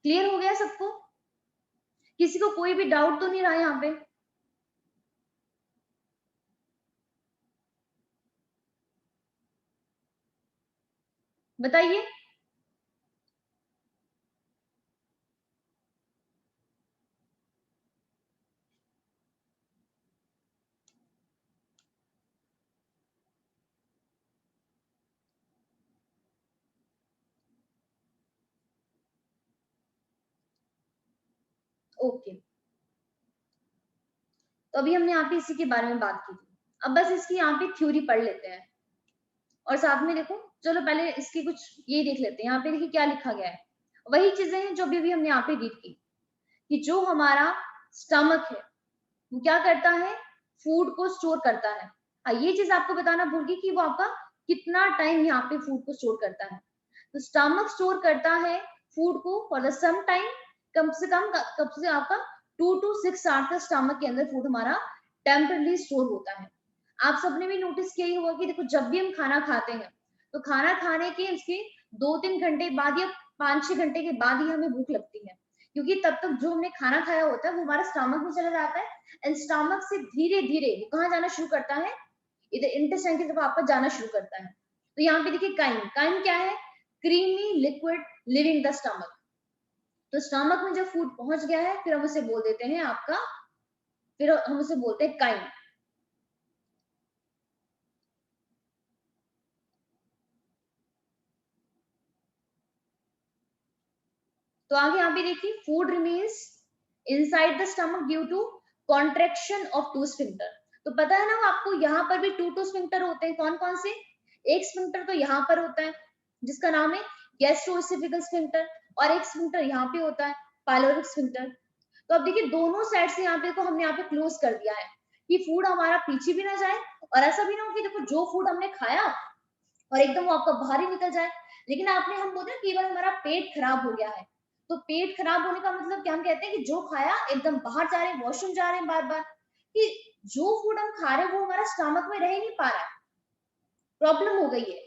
क्लियर हो गया सबको? किसी को कोई भी डाउट तो नहीं रहा यहाँ पे? बताइए। ओके, तो अभी हमने यहाँ पे इसी के बारे में बात की थी। अब बस इसकी यहाँ पे थ्योरी पढ़ लेते हैं, और साथ में देखो, चलो पहले इसकी कुछ ये देख लेते हैं। यहाँ पे देखिए क्या लिखा गया है, वही चीजें हैं जो भी हमने यहाँ पे रीड की, कि जो हमारा स्टमक है वो क्या करता है? फूड को स्टोर करता है। हाँ, ये चीज आपको बताना भूल गई कि वो आपका कितना टाइम यहाँ पे फूड को स्टोर करता है। तो स्टमक स्टोर करता है फूड को फॉर द सम टाइम, कम से कम कब से आपका 2 to 6 आवर्स तक स्टमक के अंदर फूड हमारा टेम्परली स्टोर होता है। आप सबने भी नोटिस किया ही होगा कि देखो, जब भी हम खाना खाते हैं तो खाना खाने के उसके 2-3 घंटे बाद या 5-6 घंटे के बाद ही हमें भूख लगती है, क्योंकि तब तक जो हमने खाना खाया होता है वो हमारा स्टमक में चला जाता है, एंड स्टमक से धीरे धीरे वो कहाँ जाना शुरू करता है? इधर इंटेस्टाइन की तरफ आपका जाना शुरू करता है। तो यहाँ पे देखिए काइन, काइन क्या है? Creamy liquid living the stomach. तो स्टमक में जब फूड पहुंच गया है फिर हम उसे बोल देते हैं आपका, फिर हम उसे बोलते हैं काइन। तो आगे यहाँ पे देखिए, food remains inside the stomach due to contraction of two sphincter. तो पता है ना आपको, यहाँ पर भी टू स्फिंक्टर होते हैं। कौन कौन से? एक स्फिंक्टर तो यहाँ पर होता है जिसका नाम है गैस्ट्रोएसिफिकल स्फिंक्टर, और एक स्फिंक्टर यहाँ पे होता है पाइलोरिक स्फिंक्टर। तो अब देखिए दोनों साइड से यहाँ पे को हमने यहाँ पे क्लोज कर दिया है कि फूड हमारा पीछे भी ना जाए, और ऐसा भी ना हो कि देखो जो फूड हमने खाया और एकदम वो आपका बाहर ही निकल जाए। लेकिन आपने, हम बोलते हैं कि बार हमारा पेट खराब हो गया है, तो पेट खराब होने का मतलब क्या, हम कहते हैं कि जो खाया एकदम बाहर जा रहे हैं, वॉशरूम जा रहे हैं बार बार, कि जो फूड हम खा रहे हैं वो हमारा स्टमक में रह नहीं पा रहा है, प्रॉब्लम हो गई है।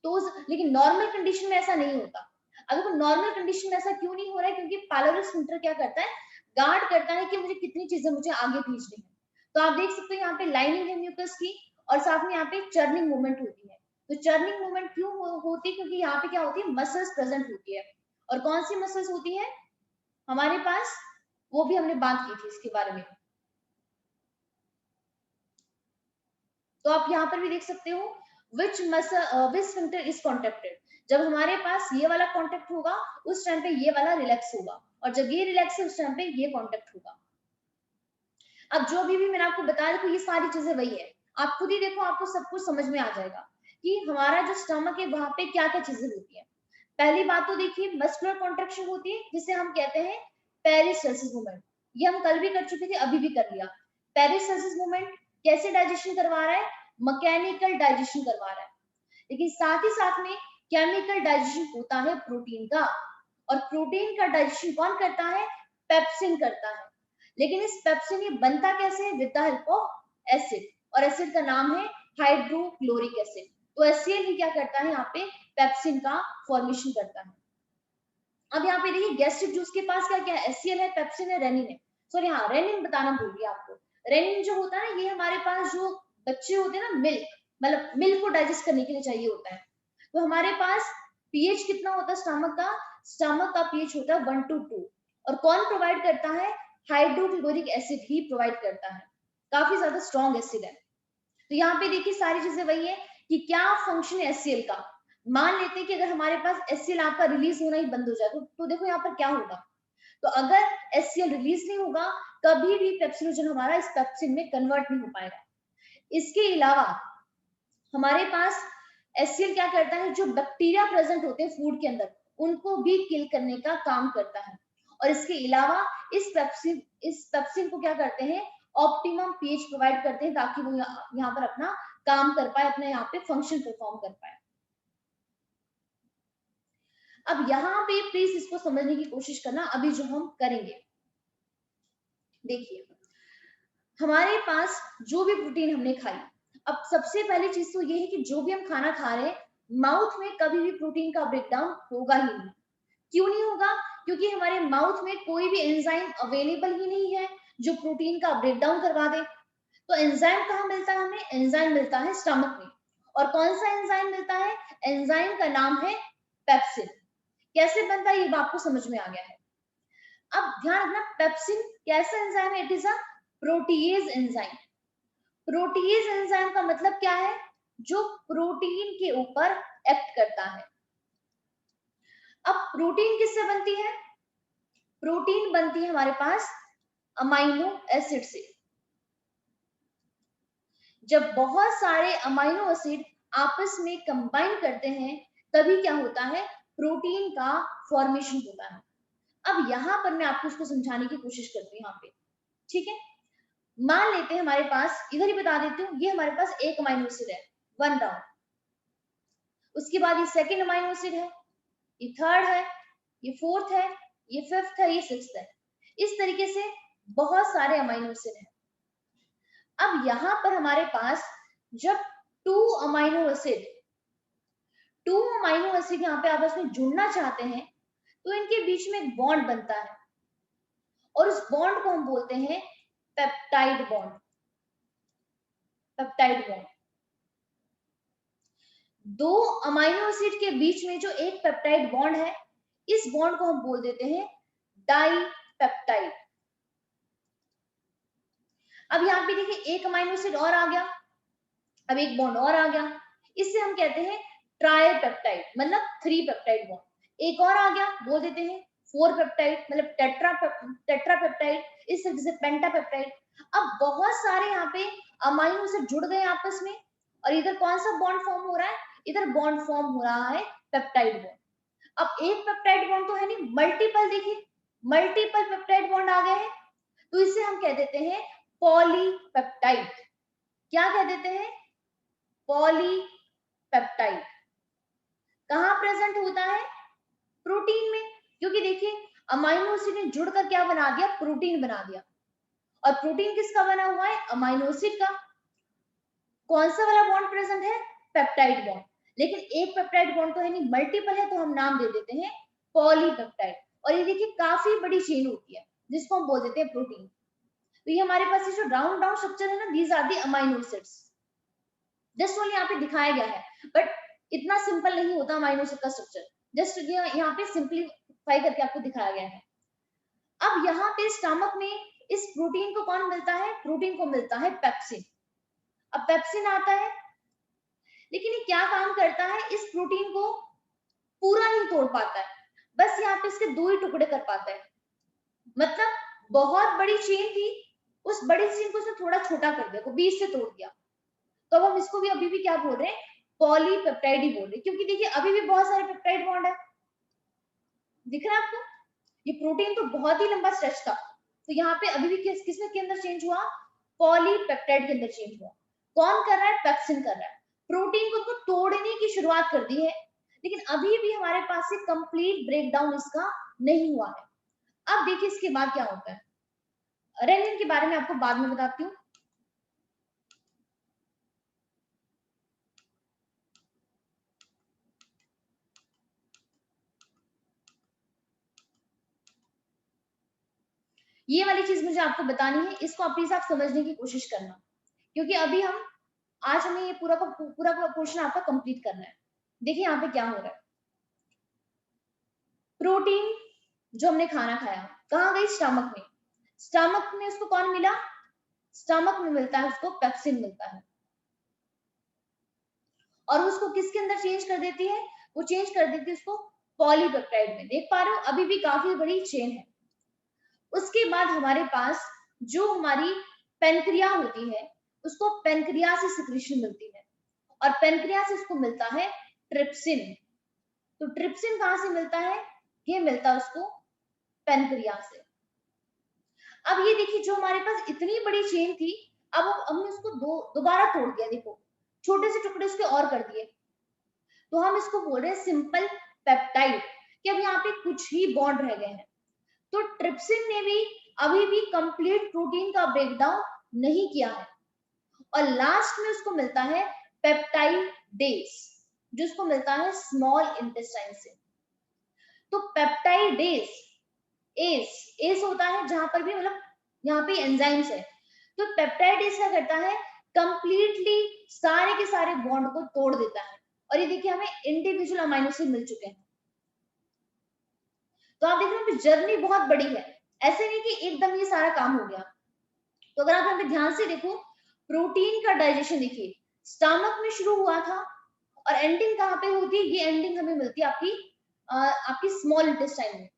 तो लेकिन नॉर्मल कंडीशन में ऐसा नहीं होता। अगर वो नॉर्मल कंडीशन में ऐसा क्यों नहीं हो रहा है? क्योंकि पाइलोरिक स्फिंक्टर क्या करता है, गार्ड करता है कि मुझे कितनी चीजें मुझे आगे भेजनी है। तो आप देख सकते हैं यहाँ पे लाइनिंग है म्यूकस की, और साथ में यहाँ पे चर्निंग मूवमेंट होती है। तो चर्निंग मूवमेंट क्यों होती है? क्योंकि यहाँ पे क्या होती है, मसल्स प्रेजेंट होती है। और कौन सी मसल्स होती है हमारे पास, वो भी हमने बात की थी इसके बारे में। तो आप यहाँ पर भी देख सकते हो विच स्फिंक्टर इज कॉन्ट्रैक्टेड। जब हमारे पास ये वाला कॉन्टेक्ट होगा उस टाइम पे ये वाला रिलैक्स होगा, और जब ये रिलैक्स है उस टाइम पे ये कॉन्टेक्ट होगा। अब जो भी मैंने आपको बताया, देखो ये सारी चीजें वही है, आप खुद ही देखो, आपको सब कुछ समझ में आ जाएगा कि हमारा जो स्टमक है वहां पे क्या क्या चीजें होती है। पहली बात तो देखिए मस्कुलर कॉन्ट्रेक्शन होती है, जिसे हम कहते हैं पेरिस्टल्सिस मूवमेंट। ये हम कल भी कर चुके थे, अभी भी कर लिया। पेरिस्टल्सिस मूवमेंट कैसे डाइजेशन करवा रहा है? मैकेनिकल डाइजेशन करवा रहा है। लेकिन साथ ही साथ में केमिकल डाइजेशन होता है प्रोटीन का, और प्रोटीन का डाइजेशन कौन करता है? पेप्सिन करता है। लेकिन इस पेप्सिन ये बनता कैसे है? With the help of acid, और एसिड का नाम है हाइड्रोक्लोरिक एसिड। तो HCl ही क्या करता है, यहाँ पे पेप्सिन का फॉर्मेशन करता है। अब यहाँ पे देखिए गैस्ट्रिक जूस के पास क्या क्या है? HCl है, पेप्सिन है, रेनिन है। सॉरी हाँ, रेनिन बताना भूल गया आपको। रेनिन जो होता है ना, ये हमारे पास जो बच्चे होते हैं ना, मिल्क, मतलब मिल्क को डाइजेस्ट करने के लिए चाहिए होता है। तो हमारे पास पीएच कितना होता है स्टमक का? स्टमक का पीएच होता है 1 to 2, और कौन प्रोवाइड करता है? हाइड्रोक्लोरिक एसिड ही प्रोवाइड करता है। काफी ज्यादा स्ट्रॉन्ग एसिड है। तो यहाँ पे देखिए सारी चीजें वही है कि क्या फंक्शन है HCl का। मान लेते हैं कि अगर हमारे पास HCl आपका रिलीज होना ही बंद हो जाए, तो देखो यहाँ पर क्या होगा। तो अगर HCl रिलीज नहीं होगा, कभी भी पेप्सिनोजन हमारा इस पेप्सिन में कन्वर्ट नहीं हो पाएगा। इसके अलावा हमारे पास HCl क्या करता है, जो बैक्टीरिया प्रेजेंट होते हैं फूड के अंदर उनको भी किल करने का काम करता है। और इसके अलावा इस पेप्सिन को क्या करते हैं, ऑप्टिमम पीएच प्रोवाइड करते हैं, ताकि वो यहाँ पर अपना काम कर पाए, अपने यहाँ पे फंक्शन परफॉर्म कर पाए। अब यहाँ पे प्लीज इसको समझने की कोशिश करना, अभी जो हम करेंगे। देखिए हमारे पास जो भी प्रोटीन हमने खाई, अब सबसे पहली चीज तो ये है कि जो भी हम खाना खा रहे हैं, माउथ में कभी भी प्रोटीन का ब्रेकडाउन होगा ही नहीं। क्यों नहीं होगा? क्योंकि हमारे माउथ में कोई भी एंजाइम अवेलेबल ही नहीं है जो प्रोटीन का ब्रेकडाउन करवा दे। तो एंजाइम कहाँ मिलता है हमें? एंजाइम मिलता है स्टमक में। और कौन सा एंजाइम मिलता है? एंजाइम का नाम है पेप्सिन। कैसे बनता है ये आपको समझ में आ गया है। अब ध्यान रखना, पेप्सिन कैसा एंजाइम है? It is a protease enzyme. Protease enzyme का मतलब क्या है? जो प्रोटीन के ऊपर एक्ट करता है। अब प्रोटीन किससे बनती है? प्रोटीन बनती है हमारे पास अमाइनो एसिड से। जब बहुत सारे अमाइनो एसिड आपस में कंबाइन करते हैं, तभी क्या होता है? प्रोटीन का फॉर्मेशन होता है। अब यहां पर मैं आपको इसको समझाने की कोशिश करती हूँ यहाँ पे, ठीक है। मान लेते हैं हमारे पास, इधर ही बता देती हूँ, ये हमारे पास एक अमाइनो एसिड है, 1 डाउन। उसके बाद ये सेकेंड अमाइनो एसिड है, ये थर्ड है, ये फोर्थ है, ये फिफ्थ है, ये सिक्स्थ है। इस तरीके से बहुत सारे अमाइनो एसिड हैं। अब यहां पर हमारे पास जब टू अमाइनो एसिड यहाँ पे आपस में जुड़ना चाहते हैं, तो इनके बीच में एक बॉन्ड बनता है, और उस बॉन्ड को हम बोलते हैं पेप्टाइड बॉन्ड। पेप्टाइड बॉन्ड, दो अमाइनो एसिड के बीच में जो एक पेप्टाइड बॉन्ड है, इस बॉन्ड को हम बोल देते हैं डाइपेप्टाइड। अब यहाँ पे देखिए एक अमाइनो एसिड और आ गया, अब एक बॉन्ड और आ गया, इससे हम कहते हैं ट्राइपेप्टाइड, मतलब 3 पेप्टाइड बॉन्ड। एक और आ गया, बोल देते हैं 4 पेप्टाइड मतलब टेट्रापेप्टाइड, इस तरीके से पेंटापेप्टाइड। अब बहुत सारे यहाँ पे अमाइनो एसिड जुड़ गए आपस में, और इधर कौन सा बॉन्ड फॉर्म हो रहा है, इधर बॉन्ड फॉर्म हो रहा है पेप्टाइड बॉन्ड। अब एक पेप्टाइड बॉन्ड तो है नहीं, मल्टीपल, देखिए मल्टीपल पेप्टाइड बॉन्ड आ गए हैं, तो इसे हम कह देते हैं पॉलीपेप्टाइड। क्या कह देते हैं, पॉलीपेप्टाइड। कहां प्रेजेंट होता है, प्रोटीन में, क्योंकि देखिए अमाइनो एसिड ने जुड़कर क्या बना दिया, प्रोटीन बना दिया। और प्रोटीन किसका बना हुआ है, अमाइनो एसिड का। कौन सा वाला बॉन्ड प्रेजेंट है, पेप्टाइड बॉन्ड। लेकिन एक पेप्टाइड बॉन्ड तो है नहीं, मल्टीपल है, तो हम नाम दे देते हैं पॉलीपेप्टाइड। और ये देखिए काफी बड़ी चेन होती है जिसको हम बोल देते हैं प्रोटीन। तो ये हमारे पास ये जो राउंड राउंड स्ट्रक्चर है ना, these are the amino acids. Just only यहाँ पे दिखाया गया है, बट इतना सिंपल नहीं होता अमाइनो एसिड का स्ट्रक्चर, जस्ट यहाँ पे सिंपलीफाई करके आपको दिखाया गया है। अब यहाँ पे स्टमक में इस प्रोटीन को कौन मिलता है, प्रोटीन को मिलता है पेप्सिन। अब पेप्सिन आता है, लेकिन ये क्या काम करता है, इस प्रोटीन को पूरा नहीं तोड़ पाता है, बस यहाँ पे इसके 2 ही टुकड़े कर पाता है। मतलब बहुत बड़ी चेन थी, उस बड़ी चेन को उसने थोड़ा छोटा कर दिया, को बीच से तोड़ दिया। तो अब हम इसको भी अभी भी क्या बोल रहे हैं, पॉलीपेप्टाइड ही बोल रहे हैं, क्योंकि देखिए अभी भी बहुत सारे पेप्टाइड बॉन्ड है, दिख रहा है आपको, ये प्रोटीन तो बहुत ही लंबा स्ट्रेच था। तो यहाँ पे अभी भी किसमें के अंदर चेंज हुआ, पॉलीपेप्टाइड के अंदर चेंज हुआ। कौन कर रहा है, पेप्सिन कर रहा है। प्रोटीन को तो तोड़ने की शुरुआत कर दी है, लेकिन अभी भी हमारे पास से कंप्लीट ब्रेकडाउन इसका नहीं हुआ है। अब देखिए इसके बाद क्या होता है, रेनिन के बारे में आपको बाद में बताती हूँ। ये वाली चीज मुझे आपको बतानी है, इसको प्लीज आप समझने की कोशिश करना, क्योंकि अभी हम आज हमें ये पूरा का पूरा पोर्शन आपका कंप्लीट करना है। देखिए यहाँ पे क्या हो रहा है, प्रोटीन जो हमने खाना खाया कहाँ गई, स्टमक में। स्टमक में उसको कौन मिला, स्टमक में मिलता है उसको पेप्सिन मिलता है, और उसको किसके अंदर चेंज कर देती है, वो चेंज कर देती है उसको पॉलीपेप्टाइड में। देख पा रहे हो, अभी भी काफी बड़ी चेन है। उसके बाद हमारे पास जो हमारी पेनक्रिया होती है, उसको पेनक्रिया से सिक्रीशन मिलती है, और पेनक्रिया से उसको मिलता है ट्रिप्सिन। तो ट्रिप्सिन कहां से मिलता है, ये मिलता है उसको पेनक्रिया से। अब ये देखिए जो हमारे पास इतनी बड़ी चेन थी, अब हमने उसको दोबारा तोड़ दिया, देखो छोटे से टुकड़े उसके और कर दिए, तो हम इसको बोल रहे हैं सिंपल पेप्टाइड, कि अब यहाँ पे कुछ ही बॉन्ड रह गए हैं। तो ट्रिप्सिन ने भी अभी भी कंप्लीट प्रोटीन का ब्रेकडाउन नहीं किया है, और लास्ट में उसको मिलता है पेप्टाइडेज, जिसको मिलता है स्मॉल इंटेस्टाइन से। तो पेप्टाइडेज एस एस होता है जहां पर भी, मतलब यहाँ पे एंजाइम्स है। तो पेप्टाइडेज क्या करता है, कंप्लीटली सारे के सारे बॉन्ड को तोड़ देता है, और ये देखिए हमें इंडिविजुअल अमाइनो एसिड मिल चुके हैं। तो आप देख रहे हैं जर्नी बहुत बड़ी है, ऐसे नहीं कि एकदम ये सारा काम हो गया। तो अगर आप यहाँ पे ध्यान से देखो, प्रोटीन का डाइजेशन देखिए स्टमक में शुरू हुआ था, और एंडिंग कहाँ पे होती है, ये एंडिंग हमें मिलती है आपकी स्मॉल इंटेस्टाइन में।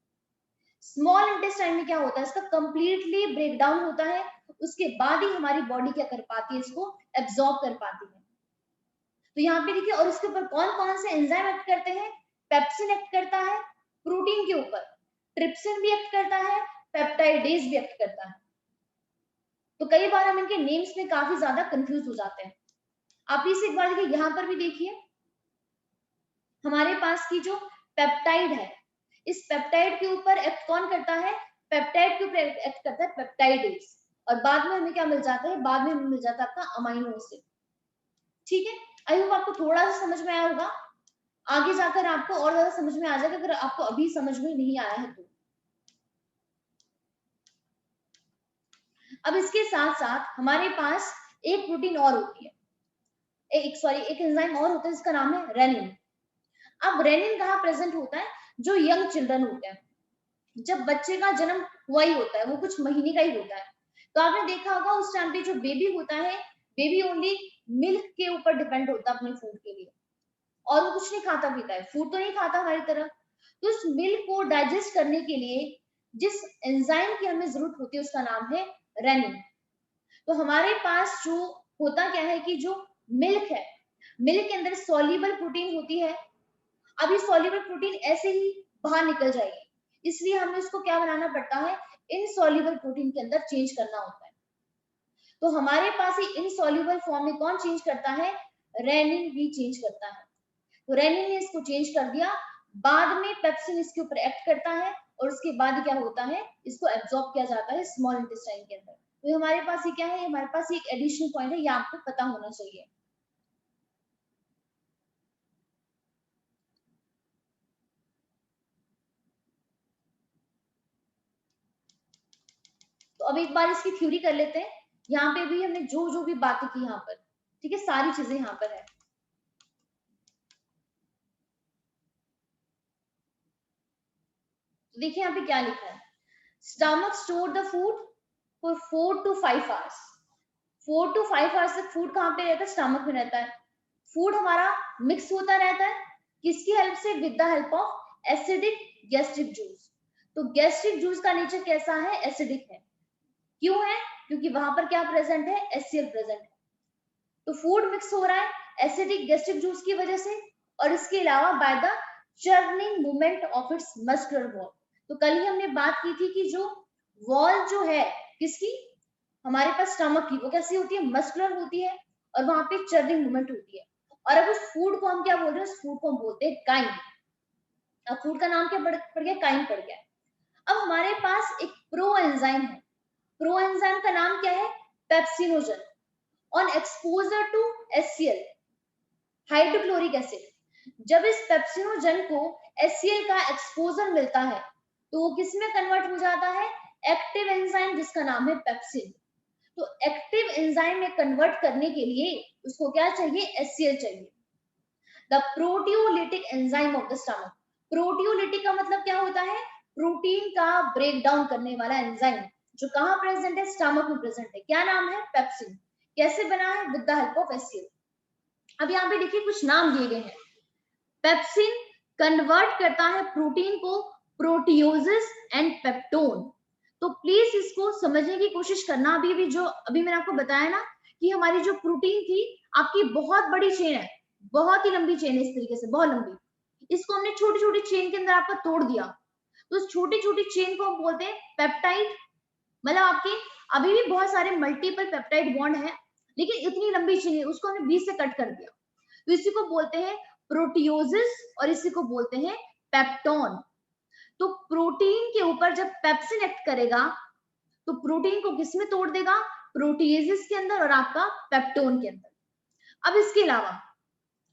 स्मॉल इंटेस्टाइन में क्या होता है, इसका कंप्लीटली ब्रेकडाउन होता है, उसके बाद ही हमारी बॉडी क्या कर पाती है, इसको एब्जॉर्ब कर पाती है। तो यहाँ पे देखिए, और इसके ऊपर कौन कौन से एंजाइम एक्ट करते हैं, पेप्सिन एक्ट करता है प्रोटीन के ऊपर, ट्रिप्सिन भी एक्ट करता है, पेप्टाइडेज भी एक्ट करता है। तो कई बार हम इनके नेम्स में काफी ज्यादा कंफ्यूज हो जाते हैं। आप इसे एक बार देखिए, यहाँ पर भी देखिए हमारे पास की जो पेप्टाइड है, इस पेप्टाइड के ऊपर एक्ट कौन करता है, पेप्टाइड के ऊपर एक्ट करता है पेप्टाइडेज, और बाद में हमें क्या मिल जाता है, बाद में हमें मिल जाता है आपका अमाइनो एसिड। ठीक है, आई होप आपको थोड़ा सा समझ में आया होगा, आगे जाकर आपको और ज्यादा समझ में आ जाएगा, अगर आपको अभी समझ में नहीं आया है तो। अब इसके साथ साथ हमारे पास एक प्रोटीन और होती है, एक एंजाइम और होता है जिसका नाम है रेनिन। अब रेनिन कहाँ प्रेजेंट होता है, जो यंग चिल्ड्रन होते हैं, जब बच्चे का जन्म हुआ ही होता है, वो कुछ महीने का ही होता है, तो आपने देखा होगा उस टाइम पे जो बेबी होता है, बेबी ओनली मिल्क के ऊपर डिपेंड होता है अपने फूड के लिए, और वो कुछ नहीं खाता पीता है, फूड तो नहीं खाता हमारी तरह। तो उस मिल्क को डाइजेस्ट करने के लिए जिस एंजाइम की हमें जरूरत होती है उसका नाम है रेनिन। तो हमारे पास जो होता क्या है कि जो मिल्क है, मिल्क के अंदर सॉल्युबल प्रोटीन होती है। अब ये सॉल्युबल प्रोटीन ऐसे ही बाहर निकल जाएगी, इसलिए हमें उसको क्या बनाना पड़ता है, इनसॉल्युबल प्रोटीन के अंदर चेंज करना होता है। तो हमारे पास ही इनसॉल्युबल फॉर्म में कौन चेंज करता है, रेनिन भी चेंज करता है। तो रेनिन ने इसको चेंज कर दिया, बाद में पेप्सिन इसके ऊपर एक्ट करता है और उसके बाद क्या होता है, इसको एब्जॉर्ब किया जाता है स्मॉल इंटेस्टाइन के अंदर। तो हमारे पास ये क्या है, हमारे पास एक एडिशनल पॉइंट है, ये आपको पता होना चाहिए। तो अब एक बार इसकी थ्योरी कर लेते हैं। यहाँ पे भी हमने जो जो भी बातें की यहाँ पर, ठीक है, सारी चीजें यहाँ पर है। देखिए यहाँ पे क्या लिखा है, stomach store the food for 4 to 5 hours. 4 to 5 hours तक फूड कहाँ पे रहता है, स्टमक में रहता है। फूड हमारा मिक्स होता रहता है, किसकी हेल्प से, with the help of acidic gastric juice. तो गैस्ट्रिक जूस का नेचर कैसा है, एसिडिक है। क्यों है, क्योंकि वहां पर क्या प्रेजेंट है, HCl प्रेजेंट है। तो फूड मिक्स हो रहा है एसिडिक गैस्ट्रिक जूस की वजह से, और इसके अलावा by the churning movement of its muscular wall. तो कल ही हमने बात की थी कि जो वॉल जो है किसकी, हमारे पास स्टमक की, वो कैसी होती है, मस्कुलर होती है, और वहां पे चर्निंग मूवमेंट होती है। और अब उस फूड को हम क्या बोल रहे हैं, उस फूड को हम बोलते हैं काइन। अब फूड का नाम क्या पड़ गया, काइन पड़ गया। अब हमारे पास एक प्रो एंजाइम है, प्रो एंजाइम का नाम क्या है, pepsinogen. On exposure to HCl, hydrochloric acid, जब इस पेप्सिनोजन को HCl का एक्सपोजर मिलता है तो वो किस में कन्वर्ट हो जाता है, एक्टिव एंजाइम जिसका नाम है पेप्सिन। तो एक्टिव एंजाइम में कन्वर्ट करने के लिए उसको क्या चाहिए, HCl चाहिए। The proteolytic enzyme of the stomach. Proteolytic का मतलब क्या होता है, प्रोटीन का ब्रेक डाउन करने वाला एंजाइम, जो कहाँ प्रेजेंट है, स्टमक में प्रेजेंट है। क्या नाम है, पेप्सिन। कैसे बना है, with the help of HCl। अब यहाँ पे देखिए कुछ नाम दिए गए हैं। पेप्सिन कन्वर्ट करता है प्रोटीन को प्रोटियोसिस एंड पेप्टोन। तो प्लीज इसको समझने की कोशिश करना। अभी मैंने आपको बताया ना कि हमारी जो प्रोटीन थी, आपकी बहुत बड़ी चेन है, बहुत ही लंबी चेन है, इस तरीके से बहुत लंबी। इसको हमने छोटी छोटी चेन के अंदर आपका तोड़ दिया, तो उस छोटी छोटी चेन को हम बोलते हैं पेप्टाइड। मतलब आपके अभी भी बहुत सारे मल्टीपल पेप्टाइड बॉन्ड है, लेकिन इतनी लंबी चेन है, उसको हमने बीच से कट कर दिया। तो इसी को बोलते हैं प्रोटियोसिस और इसी को बोलते हैं पेप्टोन। तो प्रोटीन के ऊपर जब पेप्सिन एक्ट करेगा तो प्रोटीन को किस में तोड़ देगा, प्रोटीएजेस के अंदर और आपका पेप्टोन के अंदर। अब इसके अलावा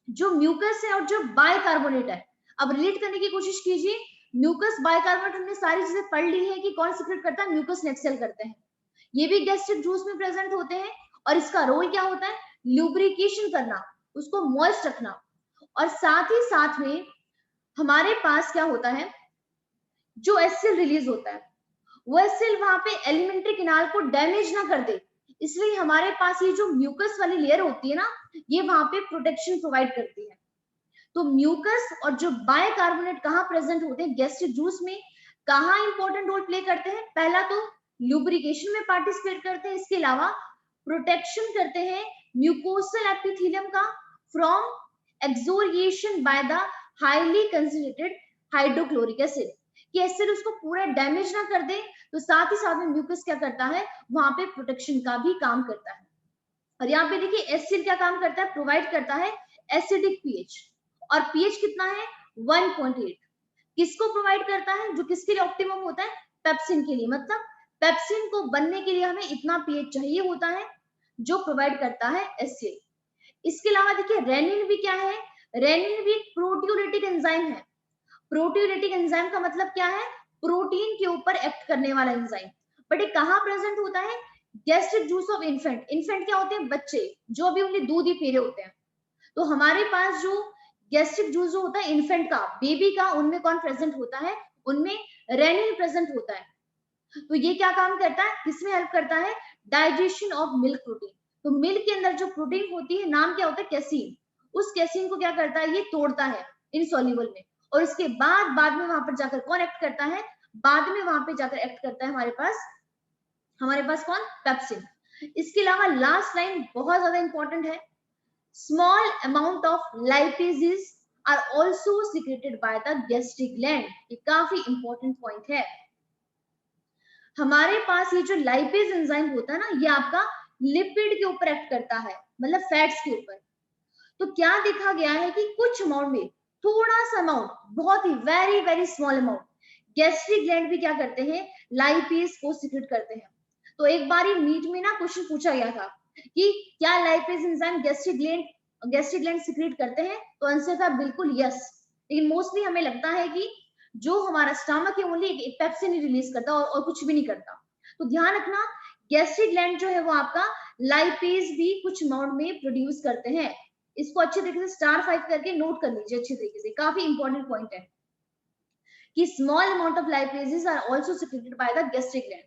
जो म्यूकस है और जो बाइकार्बोनेट है, अब रिलेट करने की कोशिश कीजिए। म्यूकस बाइकार्बोनेट हमने सारी चीजें पढ़ ली है कि कौन सीक्रेट करता है, म्यूकस ने एक्सेल करते हैं। ये भी गैस्ट्रिक जूस में प्रेजेंट होते हैं, और इसका रोल क्या होता है, ल्यूब्रिकेशन करना, उसको मॉइस्ट रखना। और साथ ही साथ में हमारे पास क्या होता है, जो HCl रिलीज होता है, वो HCl वहां पे एलिमेंट्री किनाल को डैमेज ना कर दे, इसलिए हमारे पास ये जो म्यूकस वाली लेयर होती है ना, ये वहां पे प्रोटेक्शन प्रोवाइड करती है। तो म्यूकस और जो बाइकार्बोनेट कहाँ प्रेजेंट होते हैं, गैस्ट्रिक जूस में कहाँ इंपॉर्टेंट रोल प्ले करते हैं, पहला तो ल्यूब्रिकेशन में पार्टिसिपेट करते हैं, इसके अलावा प्रोटेक्शन करते हैं म्यूकोसल एपिथेलियम का from excoriation by the highly concentrated hydrochloric acid, कि एसिड उसको पूरा डैमेज ना कर दे। तो साथ ही साथ में म्यूकस क्या करता है, वहां पे प्रोटेक्शन का भी काम करता है। और यहाँ पे देखिए HCl क्या काम करता है, प्रोवाइड करता है एसिडिक पीएच, और पीएच कितना है, 1.8। किसको प्रोवाइड करता है, जो किसके लिए ऑप्टिमम होता है, पेप्सिन के लिए। मतलब पेप्सिन को बनने के लिए हमें इतना पीएच चाहिए होता है, जो प्रोवाइड करता है HCl। इसके अलावा देखिए रेनिन भी क्या है, रेनिन भी एक प्रोटियोलिटिक एंजाइम है। प्रोटियोलिटिक एंजाइम का मतलब क्या है, प्रोटीन के ऊपर एक्ट करने वाला एंजाइम। बट ये कहाँ प्रेजेंट होता है, gastric juice of infant. Infant क्या होते हैं, बच्चे जो अभी उन्हें दूध ही पी रहे होते हैं। तो हमारे पास जो गैस्ट्रिक जूस जो होता है इन्फेंट का, बेबी का, उनमें कौन प्रेजेंट होता है, उनमें रेनिन प्रेजेंट होता है। तो ये क्या काम करता है, किसमें हेल्प करता है, डाइजेशन ऑफ मिल्क प्रोटीन। तो मिल्क के अंदर जो प्रोटीन होती है, नाम क्या होता है, कैसीन। उस कैसीन को क्या करता है, ये तोड़ता है इनसॉल्युबल में, और उसके बाद में वहां पर जाकर कौन एक्ट करता है, बाद में वहां पे जाकर एक्ट करता है हमारे पास कौन, पेप्सिन। इसके अलावा लास्ट लाइन बहुत ज्यादा इंपॉर्टेंट है, small amount of lipases are also secreted by the gastric gland. ये काफी इंपॉर्टेंट पॉइंट है। हमारे पास ये जो लाइपेज एंजाइम होता है ना, ये आपका लिपिड के ऊपर एक्ट करता है, मतलब फैट्स के ऊपर। तो क्या देखा गया है कि कुछ अमाउंट में, थोड़ा सा अमाउंट, बहुत ही very very small amount, gastric gland भी क्या करते हैं, लाइपेज को सीक्रेट करते हैं। तो एक बार ही नीट में ना क्वेश्चन पूछा गया था कि क्या lipase enzyme gastric gland secret करते हैं, तो आंसर था बिल्कुल यस। लेकिन मोस्टली हमें लगता है कि जो हमारा स्टमक है ओनली एक पेप्सिन ही रिलीज करता है और कुछ भी नहीं करता। तो ध्यान रखना, गैस्ट्रिक ग्लैंड जो है वो आपका लाइपेज भी कुछ अमाउंट में प्रोड्यूस करते हैं। इसको अच्छे तरीके से स्टार 5 करके नोट कर लीजिए अच्छे तरीके से, काफी इंपॉर्टेंट पॉइंट है कि small amount of lipases are also secreted by the gastric gland.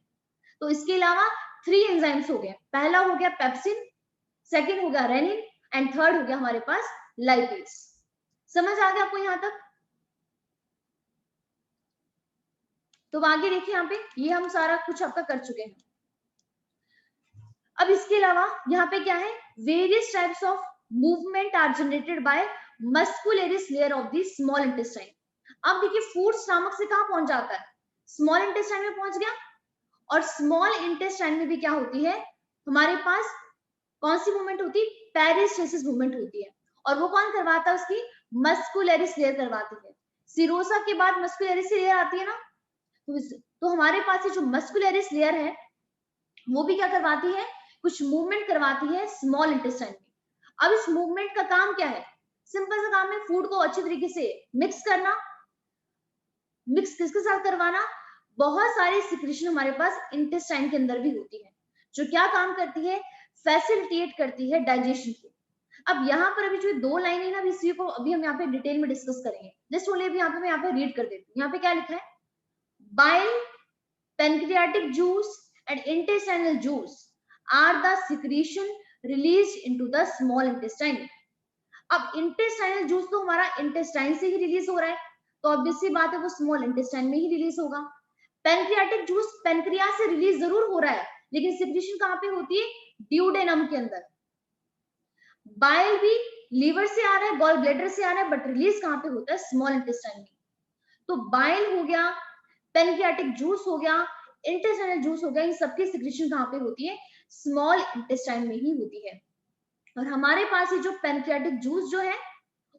तो इसके अलावा 3 एंजाइम्स हो गए, पहला हो गया पेप्सिन, सेकंड हो गया रेनिन, एंड थर्ड हो गया हमारे पास लाइपेज। समझ आ गया आपको यहां तक? तो आगे देखिए यहाँ पे, ये हम सारा कुछ आपका कर चुके हैं। अब इसके अलावा यहाँ पे क्या है, various types of movement are generated by muscularis layer of the small intestine. अब देखिए फूड स्टमक से कहां पहुंच जाता है, स्मॉल इंटेस्टाइन में पहुंच गया, और स्मॉल इंटेस्टाइन में भी क्या होती है हमारे पास, कौन सी मूवमेंट होती है, पेरिस्टेसिस मूवमेंट होती है। और वो कौन करवाता है, उसकी मस्कुलरिस लेयर करवाती है। सिरोसा के बाद मस्कुलरिस लेयर आती है ना, तो हमारे पास ये जो मस्कुलरिस लेयर है वो भी क्या करवाती है, कुछ मूवमेंट करवाती है स्मॉल इंटेस्टाइन में। अब इस मूवमेंट का काम क्या है, सिंपल सा काम है, फूड को अच्छे तरीके से मिक्स करना। मिक्स किसके साथ करवाना, बहुत सारी सिक्रेशन हमारे पास इंटेस्टाइन के अंदर भी होती है, जो क्या काम करती है, फैसिलिटेट करती है डाइजेशन को। अब यहाँ पर अभी जो 2 लाइन है ना, इसी को अभी हम यहाँ पे डिटेल में डिस्कस करेंगे। जस्ट ओनली अभी यहाँ पे मैं यहाँ पे रीड कर देती हूँ। यहाँ पे क्या लिखा है, bile, pancreatic juice and intestinal juice are the secretion released into the small intestine। अब intestinal juice तो हमारा intestine से ही रिलीज हो रहा है, तो ऑब्वियस सी बात है वो स्मॉल इंटेस्टाइन में ही रिलीज होगा। पैनक्रियाटिक जूस पैनक्रिया से रिलीज जरूर हो रहा है, लेकिन सिक्रेशन कहाँ पे होती है, ड्यूडेनम के अंदर। बाइल भी लीवर से आ रहा है, गॉल ब्लैडर से आ रहा है, बट रिलीज कहाँ पे होता है, स्मॉल इंटेस्टाइन में। तो बाइल हो गया, पैनक्रियाटिक जूस हो गया, इंटेस्टाइनल जूस हो गया, इन सबकी सिक्रेशन कहाँ पे होती है, स्मॉल इंटेस्टाइन में ही होती है। और हमारे पास ये जो पैनक्रियाटिक जूस जो है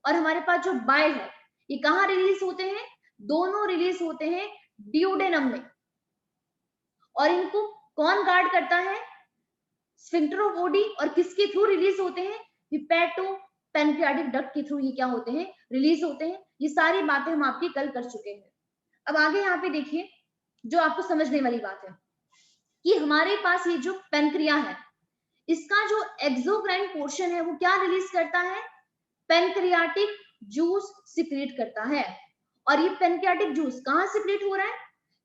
और हमारे पास जो बाइल है, ये कहाँ रिलीज होते हैं, दोनों रिलीज होते हैं ड्यूडेनम में। और इनको कौन गार्ड करता है, स्फिंक्टर ऑफ बॉडी, और किसके थ्रू रिलीज होते हैं, हिपैटो पैनक्रियाटिक डक्ट के थ्रू ये क्या होते हैं, रिलीज होते हैं। ये सारी बातें हम आपकी कल कर चुके हैं। अब आगे यहाँ पे देखिए, जो आपको समझने वाली बात है कि हमारे पास ये जो पैनक्रिया है, इसका जो एक्सोक्राइन पोर्शन है वो क्या रिलीज करता है, पैनक्रियाटिक जूस सिक्रेट करता है। और ये पैनक्रियाटिक जूस कहाँ सिक्रेट हो रहा है,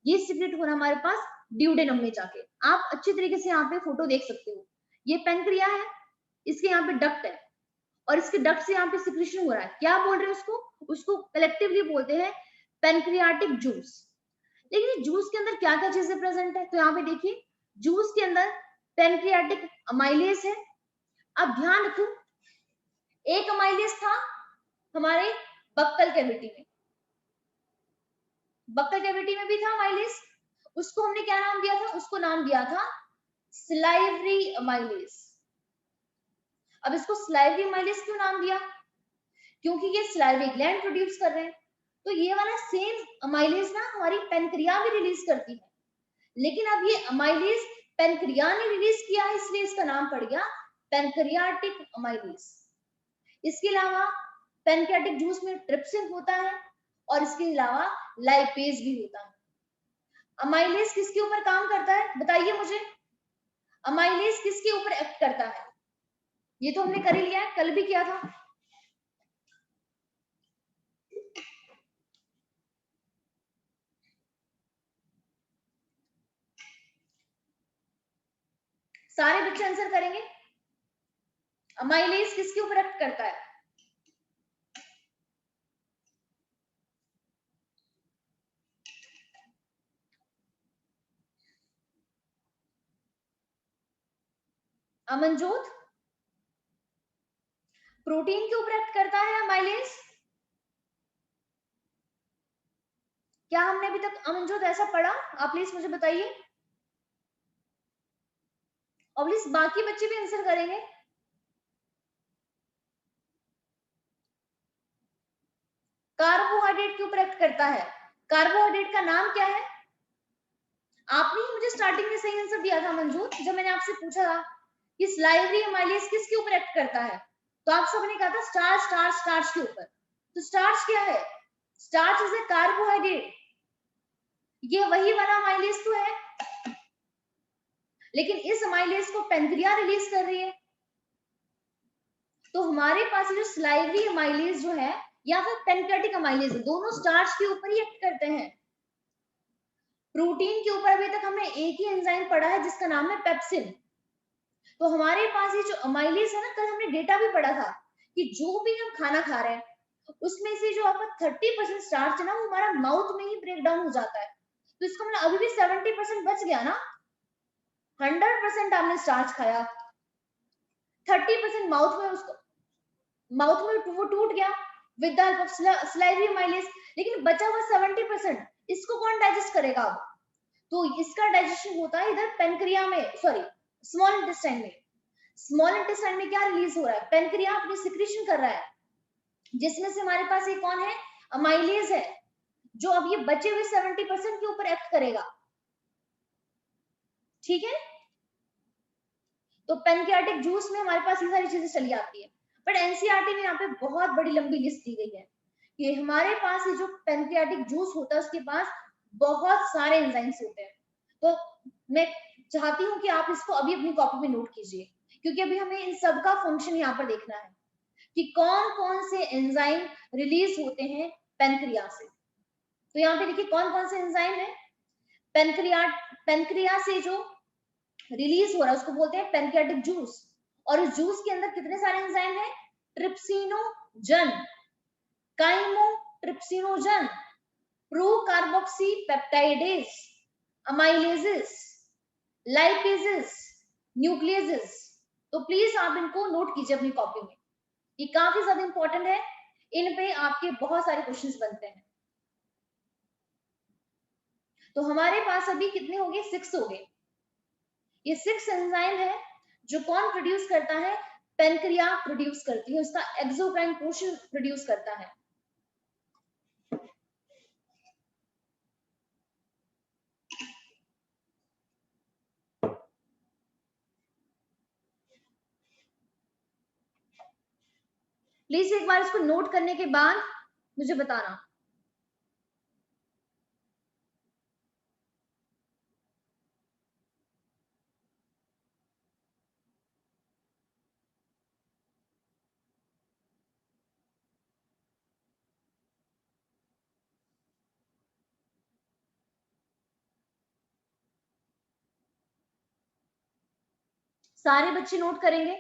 ये सिक्रेट हो रहा है हमारे पास ड्यूडेनम में जाके। आप अच्छी तरीके से यहाँ पे फोटो देख सकते हो, ये पैनक्रिया है, इसके यहाँ पे डक्ट है, और इसके डक्ट से यहाँ पे सिक्रेशन हो रहा है। क्या बोल रहे हैं उसको कलेक्टिवली बोलते हैं पैनक्रियाटिक जूस। लेकिन जूस के अंदर क्या क्या चीजें प्रेजेंट है, तो यहाँ पे देखिए जूस के अंदर पैनक्रियाटिक अमाइलेज है। अब ध्यान रखो, एक अमाइलेज था हमारे बक्कल कैविटी में, बक्कल कैविटी में भी था अमाइलेज, उसको हमने क्या नाम दिया था, उसको नाम दिया था स्लाइवरी अमाइलेज। अब इसको स्लाइवरी अमाइलेज क्यों नाम दिया, क्योंकि ये स्लाइवरी ग्लैंड प्रोड्यूस कर रहे हैं। तो ये वाला सेम अमाइलेज ना हमारी पैनक्रिया भी रिलीज करती है, लेकिन अब ये अमाइलेज पैनक्रिया ने रिलीज किया है, इसलिए इसका नाम पड़ गया पैनक्रियाटिक अमाइलेज। इसके अलावा पैनक्रियाटिक जूस में ट्रिप्सिन होता है, और इसके अलावा लाइपेज भी होता है। अमाइलेज किसके ऊपर काम करता है, बताइए मुझे, अमाइलेज किसके ऊपर एक्ट करता है, ये तो हमने कर ही लिया है, कल भी किया था। सारे बच्चे आंसर करेंगे, अमाइलेज किसके ऊपर एक्ट करता है, अमनजोत, प्रोटीन क्यों एक्ट करता है अमाइलेज? क्या हमने अभी तक अमनजोत ऐसा पढ़ा? आप प्लीज मुझे बताइए, और प्लीज बाकी बच्चे भी आंसर करेंगे। कार्बोहाइड्रेट क्यों एक्ट करता है? कार्बोहाइड्रेट का नाम क्या है? आपने ही मुझे स्टार्टिंग में सही आंसर दिया था मंजूर, जब मैंने आपसे पूछा था कि स्लाइवरी अमाइलेज किसके ऊपर एक्ट करता है, तो आप सबने कहा था स्टार्च स्टार्च स्टार्च के ऊपर। तो स्टार्च क्या है? Starch is a carbohydrate. ये वही वाला अमाइलेज तो है, लेकिन इस अमाइलेज को पेनक्रिया रिलीज कर रही है। तो हमारे पास जो स्लाइवरी अमाइलेज जो है या फिर पेनक्रियाटिक अमाइलेज, दोनों स्टार्च के ऊपर ही एक्ट करते हैं। प्रोटीन के ऊपर अभी तक हमने एक ही एंजाइम पढ़ा है जिसका नाम है पेप्सिन। तो हमारे पास ये जो अमाइलेज है ना, कल हमने डेटा भी पढ़ा था कि जो भी हम खाना खा रहे हैं उसमें से जो आपका 30% स्टार्च है ना, वो हमारा माउथ में ही ब्रेक डाउन हो जाता है। तो इसका मतलब अभी भी 70% बच गया ना। 100% आपने स्टार्च खाया, 30% माउथ में, उसको माउथ में वो टूट गया with the help of salivary amylase, लेकिन बचा हुआ 70% इसको कौन डाइजेस्ट करेगा अब? तो इसका डाइजेशन होता है इधर पेनक्रिया में, सॉरी स्मॉल इंटेस्टाइन में। स्मॉल इंटेस्टाइन में क्या रिलीज हो रहा है? पेनक्रिया अपनी सिक्रीशन कर रहा है, जिसमें से हमारे पास एक कौन है? अमाइलेज है, जो अब ये बचे हुए 70% के ऊपर एक्ट करेगा। ठीक है, तो पेनक्रियाटिक जूस में हमारे पास ये सारी चीजें चली आती है। बट एनसीईआरटी में यहाँ पे बहुत बड़ी लंबी लिस्ट दी गई है कि हमारे पास ये जो पेनक्रियाटिक जूस होता है उसके पास बहुत सारे एंजाइम्स होते हैं। तो मैं चाहती हूँ कि आप इसको अभी अपनी कॉपी में नोट कीजिए, क्योंकि अभी हमें इन सबका फंक्शन यहाँ पर देखना है कि कौन कौन से एंजाइम रिलीज होते हैं पेनक्रिया से। तो यहाँ पे देखिए कौन कौन से एंजाइम है। पेनक्रिया से जो रिलीज हो रहा है उसको बोलते हैं पेनक्रियाटिक जूस, और इस जूस के अंदर कितने सारे एंजाइम है? Trypsinogen, chymotrypsinogen, procarboxypeptidase, amylases, lipases, nucleases. तो प्लीज आप इनको नोट कीजिए अपनी कॉपी में, ये काफी ज्यादा इंपॉर्टेंट है, इन पे आपके बहुत सारे क्वेश्चंस बनते हैं। तो हमारे पास अभी कितने हो गए? 6 हो गए। ये 6 एंजाइम है जो कौन प्रोड्यूस करता है? पेनक्रिया प्रोड्यूस करती है, उसका एक्सोक्राइन पोर्शन प्रोड्यूस करता है। प्लीज एक बार इसको नोट करने के बाद मुझे बताना। सारे बच्चे नोट करेंगे?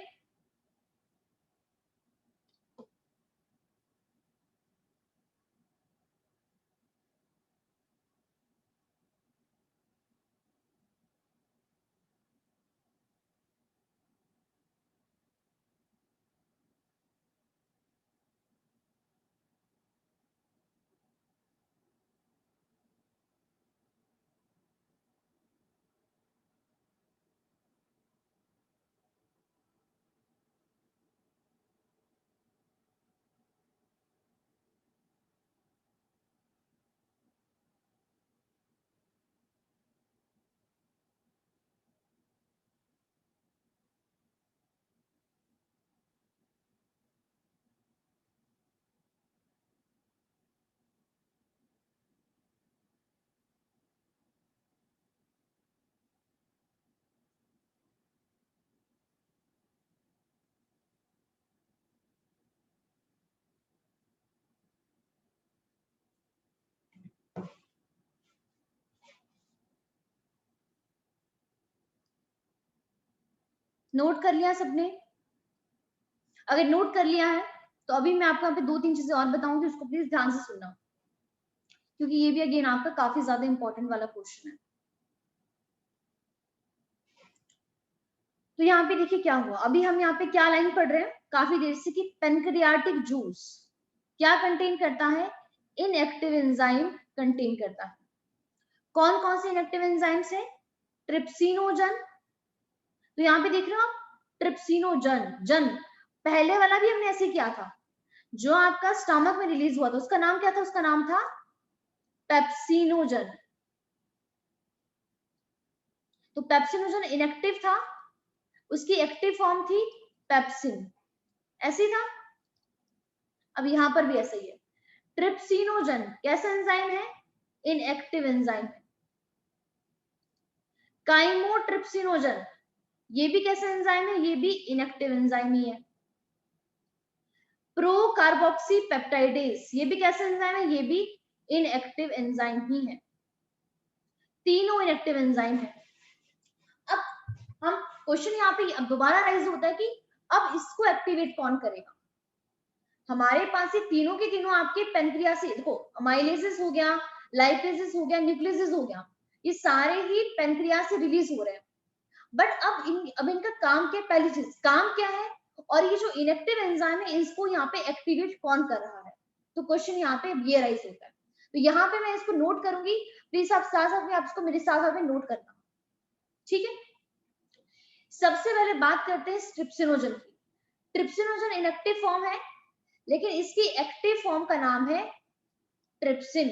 नोट कर लिया सबने? अगर नोट कर लिया है तो अभी मैं आपको यहाँ पे 2-3 चीजें और बताऊंगी, उसको प्लीज ध्यान से सुनना, क्योंकि ये भी अगेन आपका काफी ज्यादा इंपॉर्टेंट वाला क्वेश्चन है। तो यहाँ पे देखिए क्या हुआ, अभी हम यहाँ पे क्या लाइन पढ़ रहे हैं काफी देर से कि पेनक्रियाटिक जूस क्या कंटेन करता है, इनएक्टिव एंजाइम कंटेन करता है। कौन कौन से इनएक्टिव एंजाइम्स है, ट्रिप्सिनोजन, तो यहाँ पे देख रहे हो आप ट्रिप्सिनोजन, जन पहले वाला भी हमने ऐसे किया था, जो आपका स्टमक में रिलीज हुआ था उसका नाम क्या था, उसका नाम था पेप्सिनोजन। तो पेप्सिनोजन इनएक्टिव था, उसकी एक्टिव फॉर्म थी पेप्सिन, ऐसे था। अब यहां पर भी ऐसा ही है, ट्रिप्सिनोजन कैसा एंजाइम है, इनएक्टिव एंजाइम है। काइमोट्रिप्सिनोजन ये भी कैसा एंजाइम है, ये भी इनएक्टिव एंजाइम ही है। प्रो कार्बोक्सी पेप्टाइडेज ये भी कैसा एंजाइम है, ये भी इनएक्टिव एंजाइम ही है। तीनों इनएक्टिव एंजाइम है। अब हम क्वेश्चन यहाँ पे अब दोबारा राइज होता है कि अब इसको एक्टिवेट कौन करेगा। हमारे पास ये तीनों के तीनों आपके पेनक्रियास से, देखो अमाइलेसिस हो गया, लाइपेसिस हो गया, न्यूक्लियसिस हो गया, ये सारे ही पेनक्रियास से रिलीज हो रहे हैं। बट अब इनका काम क्या, पहली चीज काम क्या है, और ये जो इनएक्टिव एंजाइम है इसको यहाँ पे एक्टिवेट कौन कर रहा है। तो क्वेश्चन यहाँ पे ये राइज होता है। तो यहाँ पे मैं इसको नोट करूंगी, प्लीज आप साथ साथ में आप इसको मेरे साथ साथ में नोट करना, ठीक है। सबसे पहले बात करते हैं ट्रिप्सिनोजन की। ट्रिप्सिनोजन इनएक्टिव फॉर्म है, लेकिन इसकी एक्टिव फॉर्म का नाम है ट्रिप्सिन।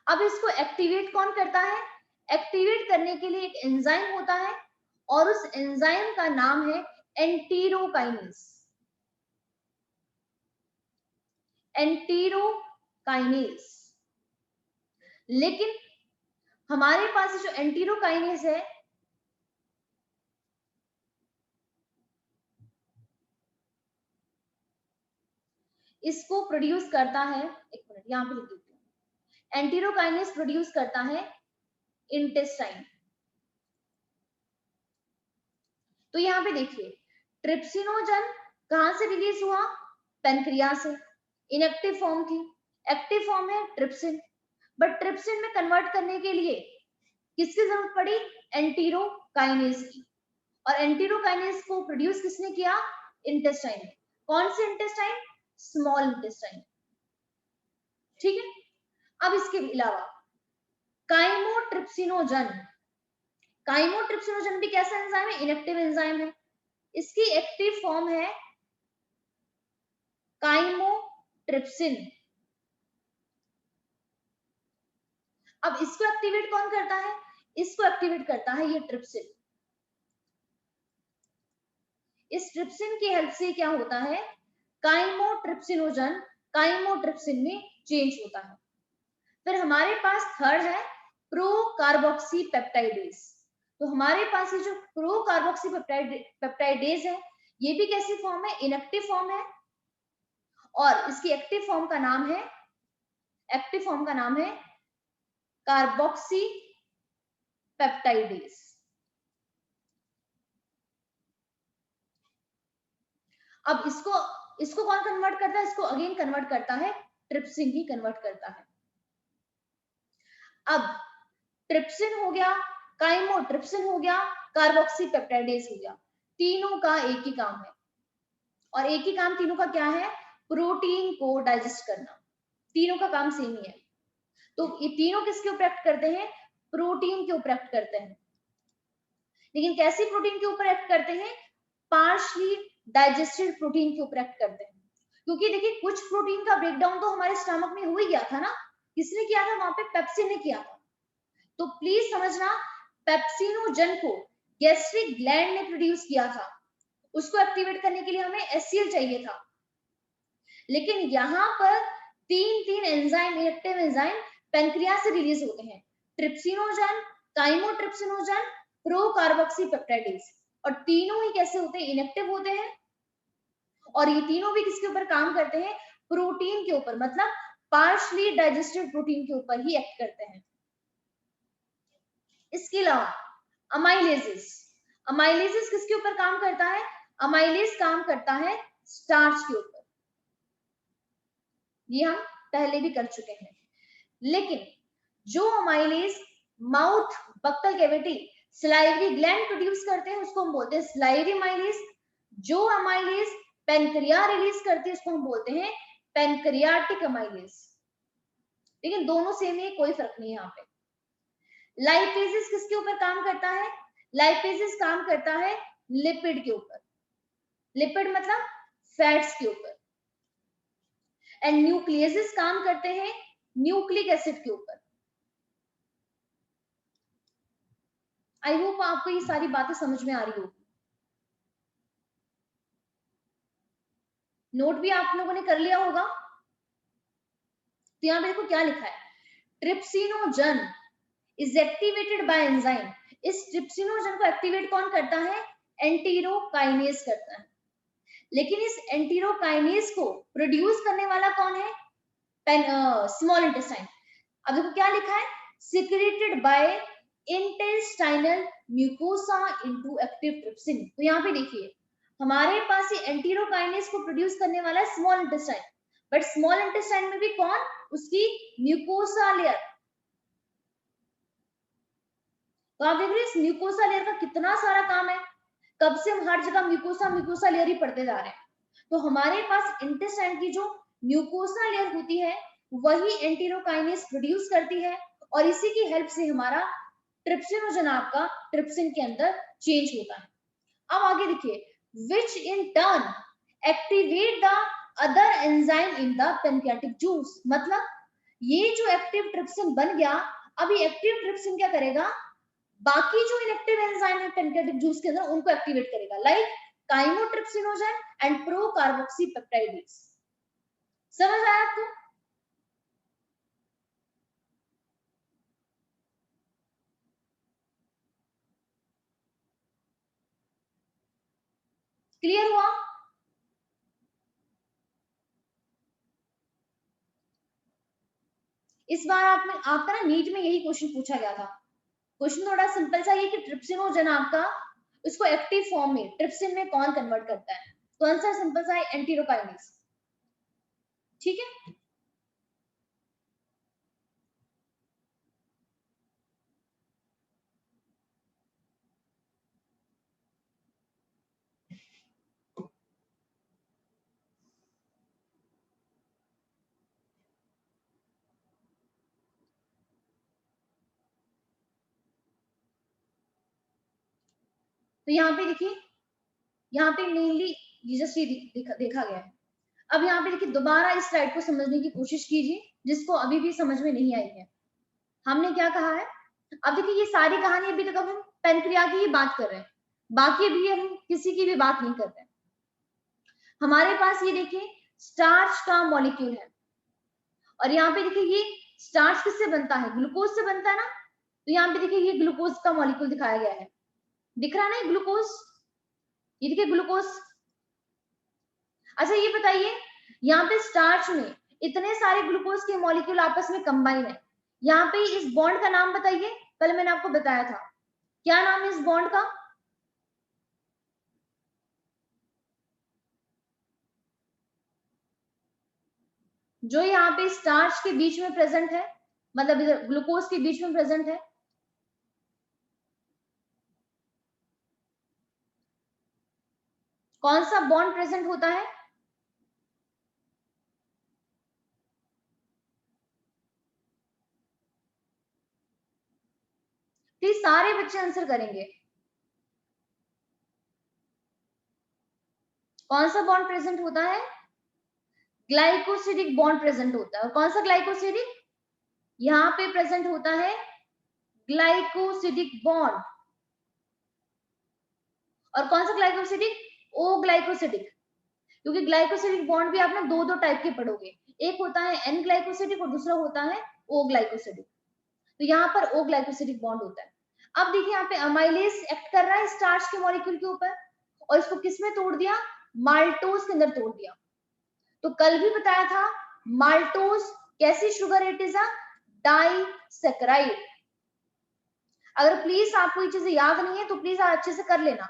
अब इसको एक्टिवेट कौन करता है, एक्टिवेट करने के लिए एक एंजाइम होता है और उस एंजाइम का नाम है एंटीरोकाइनेज। एंटीरोकाइनेज, लेकिन हमारे पास जो एंटीरोकाइनेज है इसको प्रोड्यूस करता है, एक मिनट यहां पे लिख देती हूँ, एंटीरोकाइनेज प्रोड्यूस करता है इंटेस्टाइन। तो यहाँ पे देखिए ट्रिप्सिनोजन कहां से रिलीज हुआ, पेनक्रियास से, इनएक्टिव फॉर्म थी, एक्टिव फॉर्म है ट्रिप्सिन, बट ट्रिप्सिन में कन्वर्ट करने के लिए किसकी जरूरत पड़ी, एंटीरोकाइनेज की, और एंटीरोकाइनेज को प्रोड्यूस किसने किया, इंटेस्टाइन ने। कौन से इंटेस्टाइन, स्मॉल इंटेस्टाइन, ठीक है। अब इसके अलावा काइमोट्रिप्सिनोजन, काइमोट्रिप्सिनोजन भी कैसा एंजाइम है, इनएक्टिव एंजाइम है, इसकी एक्टिव फॉर्म है काइमोट्रिप्सिन। अब इसको एक्टिवेट कौन करता है, इसको एक्टिवेट करता है ये ट्रिप्सिन। इस ट्रिप्सिन की हेल्प से क्या होता है, काइमोट्रिप्सिनोजन काइमोट्रिप्सिन में चेंज होता है। फिर हमारे पास थर्ड है प्रो कार्बोक्सी पेप्टाइडेज। तो हमारे पास ये जो प्रो कार्बोक्सी पेप्टाइडेज है ये भी कैसी फॉर्म है, इनएक्टिव फॉर्म है, और इसकी एक्टिव फॉर्म का नाम है, एक्टिव फॉर्म का नाम है कार्बोक्सी पेप्टाइडेज। अब इसको कौन कन्वर्ट करता है, इसको अगेन कन्वर्ट करता है ट्रिप्सिन ही कन्वर्ट करता है। अब ट्रिप्सिन हो गया, काइमोट्रिप्सिन हो गया, कार्बोक्सी पेप्टाइडेज हो गया, तीनों का एक ही काम है, और एक ही काम तीनों का क्या है, प्रोटीन को डाइजेस्ट करना, तीनों का काम सेम ही है। तो ये तीनों किसके ऊपर एक्ट करते हैं, प्रोटीन के ऊपर एक्ट करते हैं, लेकिन कैसी प्रोटीन के ऊपर एक्ट करते हैं, पार्शली डाइजेस्टेड प्रोटीन के ऊपर एक्ट करते हैं। क्योंकि देखिए कुछ प्रोटीन का ब्रेकडाउन तो हमारे स्टमक में हो ही गया था ना, किसने किया था, वहां पे पेप्सिन ने किया था। तो प्लीज समझना, पेप्सिनोजन को गैस्ट्रिक ग्लैंड ने प्रोड्यूस किया था, उसको एक्टिवेट करने के लिए हमें एचसीएल चाहिए था, लेकिन यहाँ पर तीन एंजाइम, इनएक्टिव एंजाइम पेनक्रियास से रिलीज होते हैं, trypsinogen, chymotrypsinogen, pro carboxy peptidase, और तीनों ही कैसे होते हैं, इनएक्टिव होते हैं, और ये तीनों भी किसके ऊपर काम करते हैं, प्रोटीन के ऊपर, मतलब पार्शली डाइजेस्टेड प्रोटीन के ऊपर ही एक्ट करते हैं। इसके अलावा अमाइलेसिस, अमाइलेसिस किसके ऊपर काम करता है, अमाइलेज काम करता है स्टार्च के ऊपर, ये हम पहले भी कर चुके हैं। लेकिन जो amylase mouth buccal cavity salivary gland produce करते हैं उसको हम बोलते हैं सलाइवरी अमाइलेज। जो अमाइलेज पेनक्रिया रिलीज करती है उसको हम बोलते हैं पेनक्रियाटिक अमाइलेज। लेकिन दोनों सेम है, कोई फर्क नहीं है यहाँ पे। लाइपेजेस किसके ऊपर काम करता है? लाइपेजेस काम करता है लिपिड के ऊपर। लिपिड मतलब फैट्स के ऊपर। एंड न्यूक्लियसेस काम करते हैं न्यूक्लिक एसिड के ऊपर। आई होप आपको ये सारी बातें समझ में आ रही होगी। नोट भी आप लोगों ने कर लिया होगा। तो यहाँ पे देखो क्या लिखा है, trypsinogen is activated by enzyme. इस ट्रिप्सिनोजन को एक्टिवेट कौन करता है? एंटीरोकाइनेज करता है। लेकिन इस एंटीरोकाइनेज को प्रोड्यूस करने वाला कौन है? Small intestine. अब देखो क्या लिखा है, secreted by intestinal mucosa into active trypsin. तो यहाँ पे देखिए हमारे पास ये एंटीरोकाइनेज को प्रोड्यूस करने वाला है small intestine, but small intestine में भी कौन? उसकी म्यूकोसा लेयर। तो आप देख रहे हैं इस म्यूकोसा लेयर का कितना सारा काम है। कब से हम हर जगह म्यूकोसा म्यूकोसा लेयर ही पढ़ते जा रहे हैं। तो हमारे पास इंटेस्टाइन की जो म्यूकोसा लेयर होती है वही एंटीरोकाइनेज प्रोड्यूस करती है, और इसी की हेल्प से हमारा ट्रिप्सिनोजन आपका ट्रिप्सिन के अंदर चेंज होता है। अब आगे देखिए, which in turn activate the other enzyme in the pancreatic juice। मतलब ये जो एक्टिव ट्रिप्सिन बन गया, अब ये एक्टिव ट्रिप्सिन क्या करेगा? बाकी जो इनएक्टिव एंजाइम है पेनक्रियाटिक जूस के अंदर उनको एक्टिवेट करेगा, like chymotrypsinogen and pro carboxy peptidase. समझ आया आपको? क्लियर हुआ? इस बार आपका ना नीट में यही क्वेश्चन पूछा गया था। क्वेश्चन थोड़ा सिंपल सा ये कि ट्रिप्सिनोजन आपका उसको एक्टिव फॉर्म में ट्रिप्सिन में कौन कन्वर्ट करता है? तो आंसर सिंपल सा है, एंटीरोकाइनेज। ठीक है, तो यहाँ पे देखिए, यहाँ पे मेनली जस्ट ये देखा गया है। अब यहाँ पे देखिए दोबारा इस स्लाइड को समझने की कोशिश कीजिए जिसको अभी भी समझ में नहीं आई है। हमने क्या कहा है? अब देखिए ये सारी कहानी अभी तक हम पेनक्रिया की ही बात कर रहे हैं, बाकी भी हम किसी की भी बात नहीं कर रहे हैं। हमारे पास ये देखिए स्टार्च का मॉलिक्यूल है, और यहाँ पे देखिए ये स्टार्च किससे बनता है? ग्लूकोज से बनता है ना। तो यहाँ पे देखिए ये ग्लूकोज का मॉलिक्यूल दिखाया गया है, दिख रहा है ना ये ग्लूकोज, ये देखिए ग्लूकोज। अच्छा ये बताइए, यहाँ पे स्टार्च में इतने सारे ग्लूकोज के मॉलिक्यूल आपस में कंबाइन है, यहाँ पे इस बॉन्ड का नाम बताइए। कल मैंने आपको बताया था, क्या नाम है इस बॉन्ड का? जो यहाँ पे स्टार्च के बीच में प्रेजेंट है, मतलब इधर ग्लूकोज के बीच में प्रेजेंट है। कौन सा बॉन्ड प्रेजेंट होता है? प्लीज सारे बच्चे आंसर करेंगे। कौन सा बॉन्ड प्रेजेंट होता है? ग्लाइकोसिडिक बॉन्ड प्रेजेंट होता है। और कौन सा ग्लाइकोसिडिक? यहाँ पे प्रेजेंट होता है ग्लाइकोसिडिक बॉन्ड। और कौन सा ग्लाइकोसिडिक? ओ ग्लाइकोसिडिक। क्योंकि ग्लाइकोसिडिक बॉन्ड भी आप ना दो दो टाइप के पढ़ोगे, एक होता है एन ग्लाइकोसिडिक और दूसरा होता है ओ ग्लाइकोसिडिक। तो यहाँ पर ओ ग्लाइकोसिडिक बॉन्ड होता है। अब देखिए यहाँ पे अमाइलेज एक्ट कर रहा है स्टार्च के मॉलिक्यूल के ऊपर, और इसको किसमें तोड़ दिया? माल्टोज के अंदर तोड़ दिया। तो कल भी बताया था माल्टोज कैसी sugar? It is a disaccharide. अगर प्लीज आपको ये चीजें याद नहीं है तो प्लीज अच्छे से कर लेना।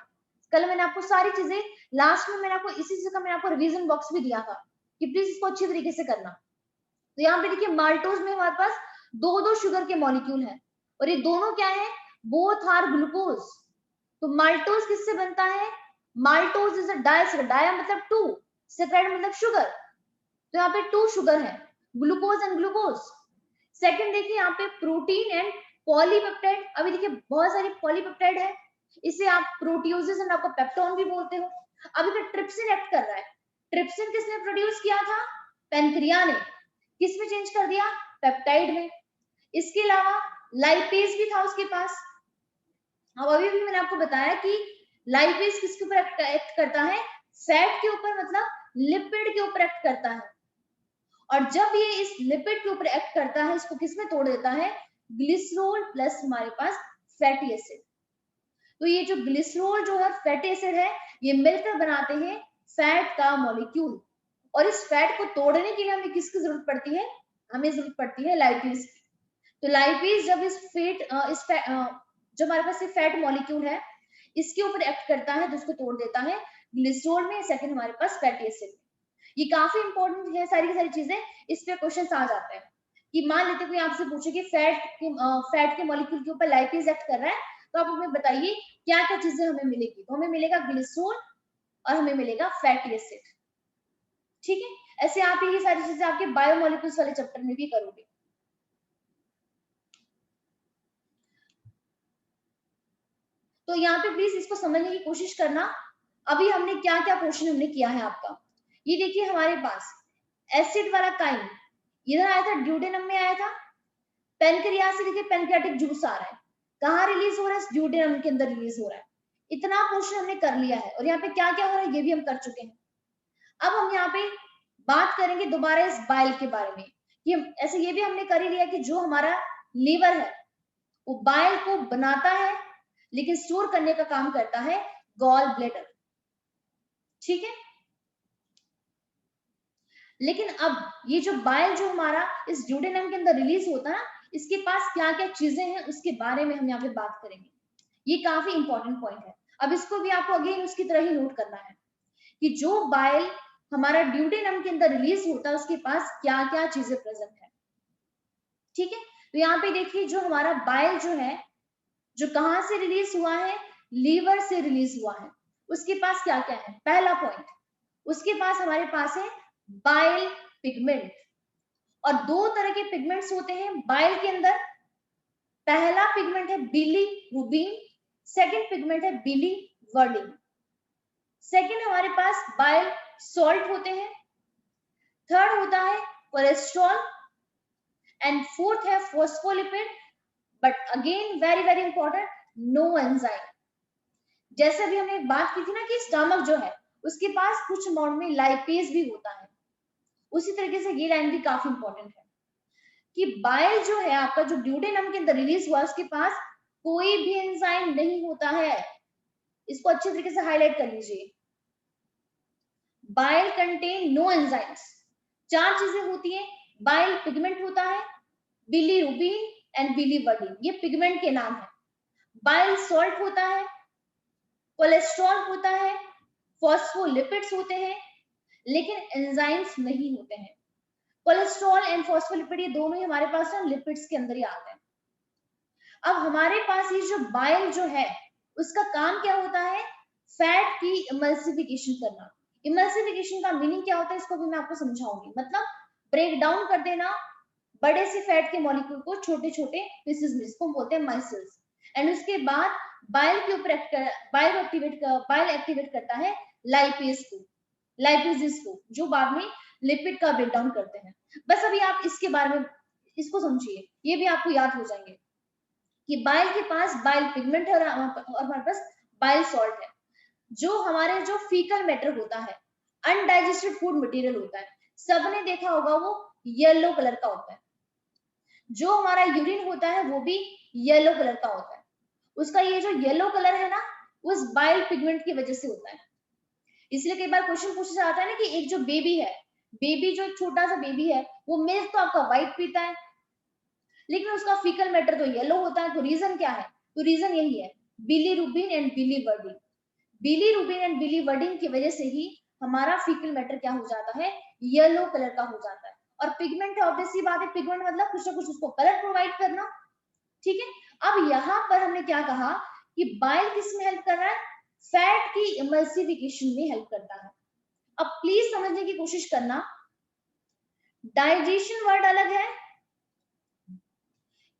कल मैंने आपको सारी चीजें, लास्ट में मैंने आपको इसी चीज का मैंने आपको रिवीजन बॉक्स भी दिया था कि प्लीज इसको अच्छी तरीके से करना। तो यहाँ पे देखिए माल्टोज में हमारे पास दो दो शुगर के मॉलिक्यूल हैं, और ये दोनों क्या है? Both are glucose. तो माल्टोज किससे बनता है? Maltose is a disaccharide, di मतलब टू, सैकेराइड मतलब शुगर, तो यहाँ पे टू शुगर है, ग्लूकोज एंड ग्लूकोज। सेकंड देखिए यहाँ पे प्रोटीन एंड पॉलीपेप्टाइड। अभी देखिए बहुत सारी पॉलीपेप्टाइड है, इसे आप प्रोटियोजेस एंड आपको पेप्टोन भी बोलते हो। अभी पे ट्रिप्सिन एक्ट कर रहा है। ट्रिप्सिन किसने प्रोड्यूस किया था? पेनक्रिया ने। किसमें चेंज कर दिया? पेप्टाइड में। इसके अलावा लाइपेज भी था उसके पास। अब अभी भी मैंने आपको बताया कि लाइपेज किसके ऊपर एक्ट करता है? फैट के ऊपर, मतलब लिपिड के ऊपर एक्ट करता है। और जब ये इस लिपिड के ऊपर एक्ट करता है, इसको किसमें तोड़ देता है? ग्लिसरॉल प्लस हमारे पास फैटी एसिड। तो ये जो ग्लिसरॉल जो है फैटी एसिड है, ये मिलकर बनाते हैं फैट का मॉलिक्यूल। और इस फैट को तोड़ने के लिए हमें किसकी जरूरत पड़ती है? हमें जरूरत पड़ती है लाइपेज की। तो लाइपेज जब जो हमारे पास ये फैट मॉलिक्यूल है इसके ऊपर एक्ट करता है तो उसको तोड़ देता है ग्लिसरॉल में, सेकंड हमारे पास फैटी एसिड। ये काफी इंपॉर्टेंट है सारी की सारी चीजें, इस पे क्वेश्चन आ जाते हैं कि मान लेते कोई आपसे पूछे कि फैट के मॉलिक्यूल के ऊपर लाइपेज एक्ट कर रहा है, तो आप हमें बताइए क्या क्या चीजें हमें मिलेगी। तो हमें मिलेगा ग्लिसरॉल और हमें मिलेगा फैटी एसिड। ठीक है, ऐसे आप ये सारी चीजें आपके बायोमोलिक्यूल्स वाले चैप्टर में भी करोगे। तो यहाँ पे प्लीज इसको समझने की कोशिश करना। अभी हमने क्या क्या क्वेश्चन हमने किया है आपका, ये देखिए हमारे पास एसिड वाला काइन इधर आया था, ड्यूडेनम में आया था। पेनक्रियास से देखिए पेनक्रियाटिक जूस आ रहा है, कहाँ रिलीज हो रहा है? ड्यूडेनम के अंदर रिलीज हो रहा है। इतना क्वेश्चन हमने कर लिया है और यहाँ पे क्या क्या हो रहा है ये भी हम कर चुके हैं। अब हम यहाँ पे बात करेंगे दोबारा इस बाइल के बारे में। कि ऐसे ये भी हमने कर ही लिया कि जो हमारा लीवर है वो बाइल को बनाता है लेकिन स्टोर करने का काम करता है गॉल ब्लैडर। ठीक है, लेकिन अब ये जो बाइल जो हमारा इस ड्यूडेनम के अंदर रिलीज होता है, इसके पास क्या क्या चीजें हैं उसके बारे में हम यहाँ पे बात करेंगे। ये काफी इंपॉर्टेंट पॉइंट है। अब इसको भी आपको अगेन उसकी तरह ही नोट करना है कि जो बाइल हमारा ड्यूडेनम के अंदर रिलीज होता है उसके पास क्या क्या चीजें प्रेजेंट है। ठीक है, तो यहाँ पे देखिए जो हमारा बाइल जो है, जो कहां से रिलीज हुआ है? लीवर से रिलीज हुआ है। उसके पास क्या क्या है? पहला पॉइंट, उसके पास हमारे पास है बाइल पिगमेंट। और दो तरह के पिगमेंट्स होते हैं बाइल के अंदर। पहला पिगमेंट है बिलीरुबिन, सेकंड पिगमेंट है बिलीवर्डिन। सेकंड हमारे पास बाइल सॉल्ट होते हैं, थर्ड होता है कोलेस्ट्रॉल एंड फोर्थ है phospholipid. But again very very important, no enzyme. जैसे भी हमने बात की थी ना कि स्टमक जो है उसके पास कुछ अमाउंट में लाइपेज भी होता है, उसी तरीके से ये लाइन भी काफी इंपॉर्टेंट है कि बाइल जो है आपका जो ड्यूडेनम के अंदर रिलीज हुआ उसके पास कोई भी एंजाइम नहीं होता है। इसको अच्छे तरीके से हाईलाइट कर लीजिए, बाइल कंटेन नो एंजाइम्स। चार चीजें होती है, बाइल पिगमेंट होता है, बिलीरुबिन एंड बिलीवर्डिन, ये पिगमेंट के नाम है। बाइल सॉल्ट होता है, कोलेस्ट्रॉल होता है, फॉस्फोलिपिड्स होते हैं, लेकिन एंजाइम्स नहीं होते हैं। कोलेस्ट्रॉल एंड फॉस्फोलिपिड ये दोनों ही हमारे पास ना लिपिड्स के अंदर ही आते हैं। अब हमारे पास ये जो बाइल जो है उसका काम क्या होता है? फैट की इमल्सिफिकेशन करना। इमल्सिफिकेशन का मीनिंग क्या होता है इसको भी मैं आपको समझाऊंगी। मतलब ब्रेक डाउन कर देना बड़े से फैट के मॉलिक्यूल को छोटे छोटे पीसेस में, इसको बोलते हैं माइसेल्स। एंड उसके बाद बाइल के ऊपर बाइल एक्टिवेट करता है लाइपेज को, लाइपेजेस को, जो बाद में लिपिड का ब्रेक डाउन करते हैं। बस अभी आप इसके बारे में इसको समझिए, ये भी आपको याद हो जाएंगे कि बाइल के पास बाइल पिगमेंट है और हमारे पास बाइल सॉल्ट है। जो हमारे जो फीकल मैटर होता है, अनडाइजेस्टेड फूड मटेरियल होता है, सबने देखा होगा वो येलो कलर का होता है। जो हमारा यूरिन होता है वो भी येलो कलर का होता है। उसका ये जो येलो कलर है ना, उस बाइल पिगमेंट की वजह से होता है। इसलिए कई बार क्वेश्चन पूछा जाता है ना कि एक जो बेबी है, बेबी जो छोटा सा बेबी है वो मिल्क तो आपका व्हाइट पीता है लेकिन उसका फीकल मैटर तो येलो होता है। तो रीजन क्या है? तो रीजन यही है, bilirubin and biliverdin. Bilirubin and biliverdin की वजह से ही हमारा फीकल मैटर क्या हो जाता है? येलो कलर का हो जाता है। और पिगमेंट ऑब्वियसली बात है, पिगमेंट मतलब कुछ ना कुछ उसको कलर प्रोवाइड करना। ठीक है, अब यहाँ पर हमने क्या कहा कि बाइल किस में हेल्प कर रहा है, फैट की इमल्सिफिकेशन में हेल्प करता है। अब प्लीज समझने की कोशिश करना, डाइजेशन वर्ड अलग है,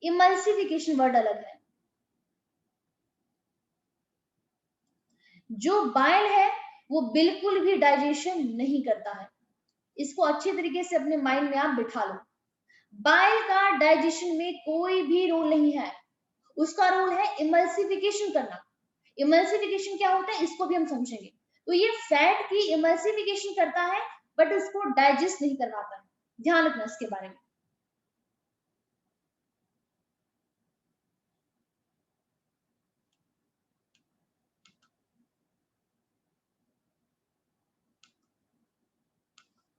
इमल्सिफिकेशन वर्ड अलग है। जो बाइल है वो बिल्कुल भी डाइजेशन नहीं करता है, इसको अच्छे तरीके से अपने माइंड में आप बिठा लो। बाइल का डाइजेशन में कोई भी रोल नहीं है, उसका रोल है इमल्सिफिकेशन करना। इमल्सिफिकेशन क्या होता है इसको भी हम समझेंगे। तो ये फैट की इमल्सिफिकेशन करता है बट उसको डाइजेस्ट नहीं करवाता है, ध्यान रखना इसके बारे में।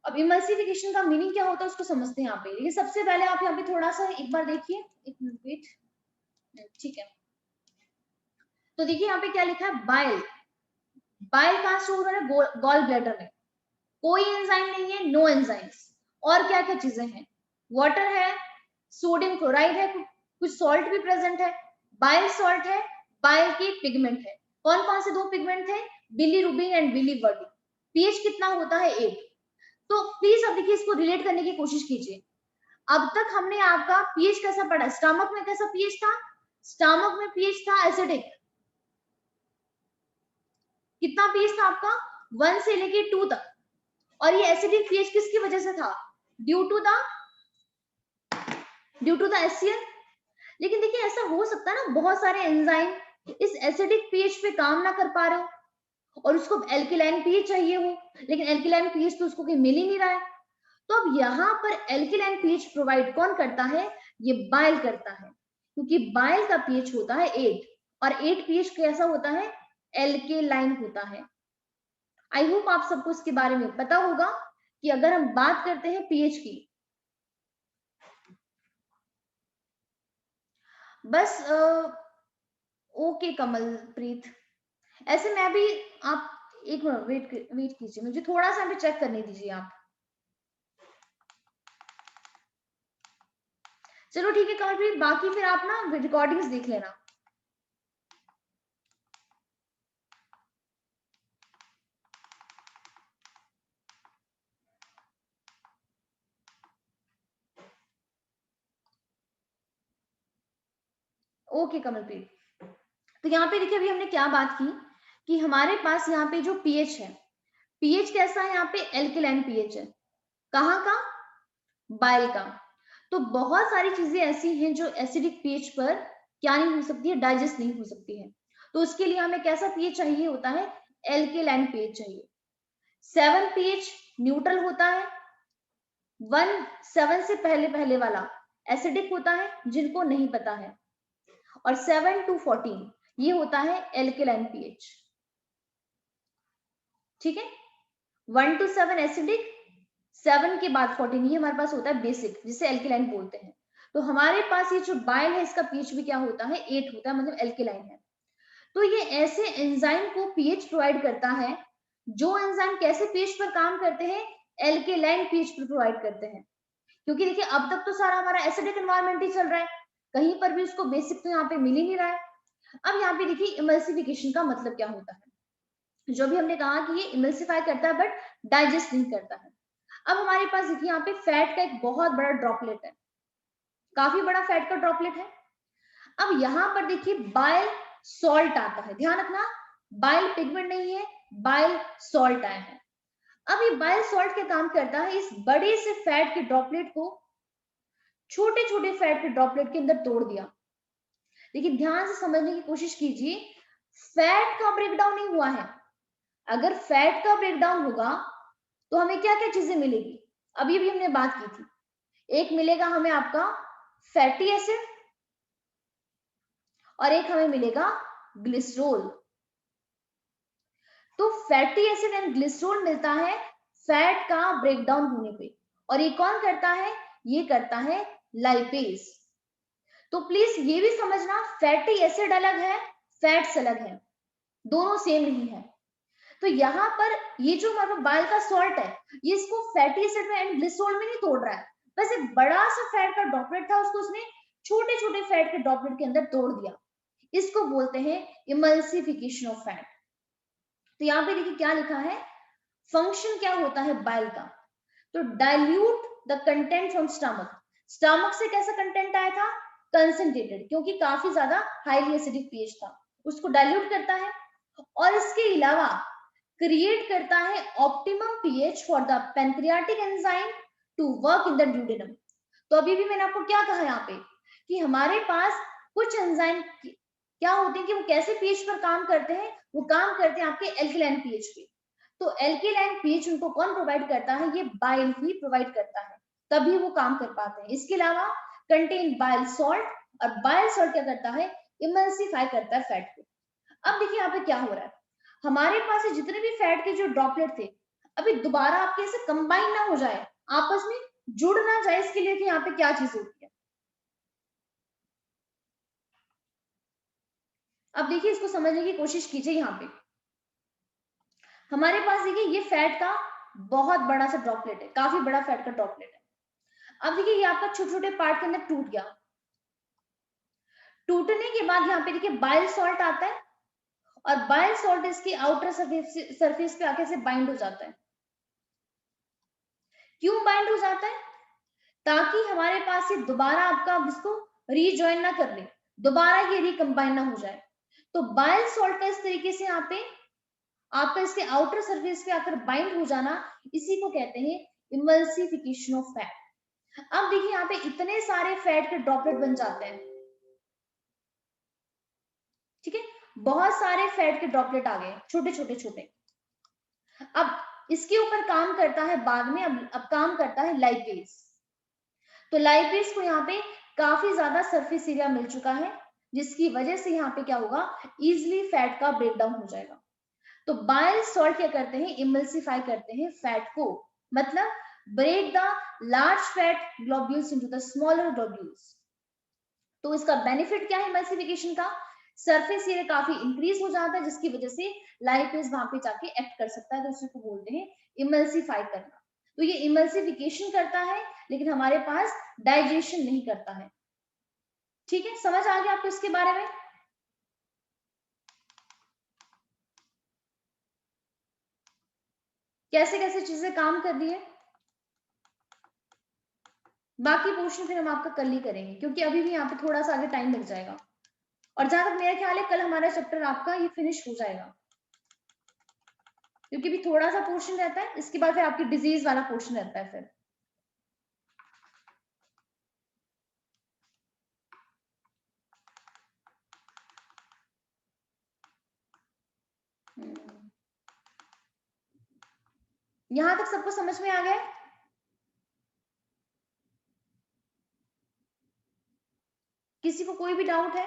अब इमल्सिफिकेशन का मीनिंग क्या होता है उसको समझते हैं यहाँ पे। ये सबसे पहले आप यहाँ पे थोड़ा सा एक बार देखिए, एक मिनट वेट, ठीक है। तो देखिए यहाँ पे क्या लिखा है, बाइल। बाइल कहाँ स्टोर हो रहा है, गॉल ब्लैडर में। कोई एंजाइम नहीं है, नो एंजाइम्स। और क्या क्या चीजें हैं, वाटर है, सोडियम क्लोराइड है, कुछ सॉल्ट भी प्रेजेंट है, बाइल सॉल्ट है, बाइल की पिगमेंट है। कौन कौन से दो पिगमेंट थे, बिलीरुबिन एंड बिलीवर्डिन। पीएच कितना होता है 8। तो प्लीज अब देखिए इसको रिलेट करने की कोशिश कीजिए। अब तक हमने आपका पीएच कैसा पढ़ा, स्टमक में कैसा पीएच था, स्टमक में पीएच था एसिडिक। कितना पीएच था आपका, 1 से लेके 2 तक। और ये एसिडिक पीएच किसकी वजह से था, ड्यू टू द HCl। लेकिन देखिए ऐसा हो सकता है ना, बहुत सारे एंजाइम इस एसिडिक पीएच पे काम ना कर पा रहे हो और उसको एल्किलाइन पीएच चाहिए हो, लेकिन एल्किलाइन पीएच तो उसको कहीं मिल ही नहीं रहा है। तो अब यहाँ पर एल्किलाइन पीएच प्रोवाइड कौन करता है, ये बाइल करता है, क्योंकि बाइल का पीएच होता है 8 और 8 पीएच कैसा होता है, एल्केलाइन होता है। आई होप आप सबको इसके बारे में पता होगा कि अगर हम बात करते हैं पीएच की, बस ओके कमलप्रीत, ऐसे मैं भी, आप एक मिनट वेट कीजिए, मुझे थोड़ा सा भी चेक करने दीजिए आप। चलो ठीक है कमलप्रीत, बाकी फिर आप ना रिकॉर्डिंग्स देख लेना। ओके कमलप्रीत, तो यहाँ पे देखिए अभी हमने क्या बात की कि हमारे पास यहाँ पे जो पीएच है, पीएच कैसा है, यहाँ पे एल्किलाइन पीएच है। कहाँ का, बाइल का। तो बहुत सारी चीजें ऐसी हैं जो एसिडिक पीएच पर क्या नहीं हो सकती है, डाइजेस्ट नहीं हो सकती है। तो उसके लिए हमें कैसा पीएच चाहिए होता है, एल्किलाइन पीएच चाहिए। 7 पीएच न्यूट्रल होता है, 7 से पहले पहले वाला एसिडिक होता है, जिनको नहीं पता है, और 7 to 14 ये होता है एल्किलाइन पीएच। ठीक है, 1 to 7 एसिडिक, 7 के बाद 14 ये हमारे पास होता है बेसिक, जिसे एल्किलाइन बोलते हैं। तो हमारे पास ये जो बाइल है इसका पीएच भी क्या होता है, 8 होता है, मतलब एल्किलाइन है। तो ये ऐसे एंजाइम को पीएच प्रोवाइड करता है, जो एंजाइम कैसे पीएच पर काम करते हैं, एल्किलाइन पीएच पर प्रोवाइड करते हैं। क्योंकि देखिए अब तक तो सारा हमारा एसिडिक एनवायरनमेंट ही चल रहा है, कहीं पर भी उसको बेसिक तो यहाँ पे मिल ही नहीं रहा है। अब यहाँ पे देखिए इमल्सिफिकेशन का मतलब क्या होता है, जो भी हमने कहा कि ये इमल्सिफाई करता है बट डाइजेस्ट नहीं करता है। अब हमारे पास देखिए यहाँ पे फैट का एक बहुत बड़ा ड्रॉपलेट है, काफी बड़ा फैट का ड्रॉपलेट है। अब यहाँ पर देखिए बाइल सॉल्ट आता है, ध्यान रखना, बाइल पिगमेंट नहीं है, बाइल सॉल्ट आया है। अब ये बाइल सॉल्ट क्या काम करता है, इस बड़े से फैट के ड्रॉपलेट को छोटे छोटे फैट के ड्रॉपलेट के अंदर तोड़ दिया। लेकिन ध्यान से समझने की कोशिश कीजिए, फैट का ब्रेकडाउन नहीं हुआ है। अगर फैट का ब्रेकडाउन होगा तो हमें क्या क्या चीजें मिलेगी, अभी भी हमने बात की थी। एक मिलेगा हमें आपका फैटी एसिड और एक हमें मिलेगा ग्लिसरॉल। तो फैटी एसिड एंड ग्लिसरॉल मिलता है फैट का ब्रेकडाउन होने पे, और ये कौन करता है, ये करता है लाइपेज। तो प्लीज ये भी समझना, फैटी एसिड अलग है, फैट्स अलग है, दोनों सेम नहीं है। तो यहाँ पर ये जो हमारा बाइल का सॉल्ट है, ये इसको फैटी एसिड में एंड ग्लिसरॉल में नहीं तोड़ रहा है, बस एक बड़ा सा फैट का ड्रॉपलेट था उसको उसने छोटे छोटे फैट के ड्रॉपलेट के अंदर तोड़ दिया, इसको बोलते हैं इमल्सिफिकेशन ऑफ फैट। तो यहाँ पे देखिए क्या लिखा है, फंक्शन क्या होता है बाइल का, तो dilute the content from stomach. Stomach से कैसा कंटेंट आया था, कंसंट्रेटेड, क्योंकि काफी ज्यादा हाईली एसिडिक पीएच था, उसको डाइल्यूट करता है, और इसके अलावा क्रिएट करता है optimum pH for the pancreatic enzyme to work in the duodenum. तो अभी भी मैंने आपको क्या कहा यहाँ पे कि हमारे पास कुछ एंजाइम क्या होते हैं कि वो कैसे पीएच पर काम करते हैं, वो काम करते हैं आपके एल्केलाइन पीएच पे। तो एल्केलाइन पीएच उनको कौन प्रोवाइड करता है, ये बाइल ही प्रोवाइड करता है, तभी वो काम कर पाते हैं। इसके अलावा कंटेन बाइल सॉल्ट, और बाइल सॉल्ट क्या करता है, इमल्सिफाई करता है फैट को। अब देखिए यहाँ पे क्या हो रहा है, हमारे पास जितने भी फैट के जो ड्रॉपलेट थे, अभी दोबारा आपके ऐसे कंबाइन ना हो जाए, आपस में जुड़ ना जाए, इसके लिए कि यहाँ पे क्या चीज होती है। अब देखिए इसको समझने की कोशिश कीजिए। यहाँ पे हमारे पास देखिए ये फैट का बहुत बड़ा सा ड्रॉपलेट है, काफी बड़ा फैट का ड्रॉपलेट है। अब देखिए ये आपका छोटे छोटे पार्ट के अंदर टूट गया, टूटने के बाद यहाँ पे देखिए बाइल सॉल्ट आता है, और बाइल सॉल्ट इसकी आउटर सरफेस पे आके से बाइंड हो जाता है। क्यों बाइंड हो जाता है, ताकि हमारे पास ये दोबारा आपका इसको रीजॉइन ना कर ले, दोबारा ये रिकम्बाइन ना हो जाए। तो बाइल सॉल्ट का इस तरीके से यहाँ पे आपका इसके आउटर सरफेस पे आकर बाइंड हो जाना, इसी को कहते हैं इमल्सिफिकेशन ऑफ फैट। अब देखिए यहाँ पे इतने सारे फैट के ड्रॉपलेट बन जाते हैं, ठीक है, बहुत सारे फैट के ड्रॉपलेट आ गए, छोटे छोटे छोटे। अब इसके ऊपर काम करता है बाद में, अब काम करता है लाइपेज। तो लाइपेज को यहाँ पे काफी ज्यादा सरफेस एरिया मिल चुका है, जिसकी वजह से यहाँ पे क्या होगा, इजिली फैट का ब्रेकडाउन हो जाएगा। तो बाइल सॉल्ट क्या करते हैं, इमल्सिफाई करते हैं फैट को, मतलब break the large fat globules into the smaller globules. तो इसका बेनिफिट क्या है इमल्सिफिकेशन का, सरफेस एरिया काफी इंक्रीज हो जाता है, जिसकी वजह से लाइपेज वहां पे जाके एक्ट कर सकता है, तो उसी को बोलते हैं इमल्सिफाई करना। तो ये इमल्सिफिकेशन करता है, लेकिन हमारे पास डाइजेशन नहीं करता है। ठीक है, समझ आ गया आपको इसके बारे में। कैसे कैसे चीजें काम कर रही है, बाकी पोर्शन फिर हम आपका कल ही करेंगे, क्योंकि अभी भी यहाँ पे थोड़ा सा आगे टाइम लग जाएगा। और जहां तक मेरा ख्याल है कल हमारा चैप्टर आपका ये फिनिश हो जाएगा, क्योंकि भी थोड़ा सा पोर्शन रहता है, इसके बाद फिर आपकी डिजीज वाला पोर्शन रहता है फिर। यहां तक सबको समझ में आ गया, किसी को कोई भी डाउट है?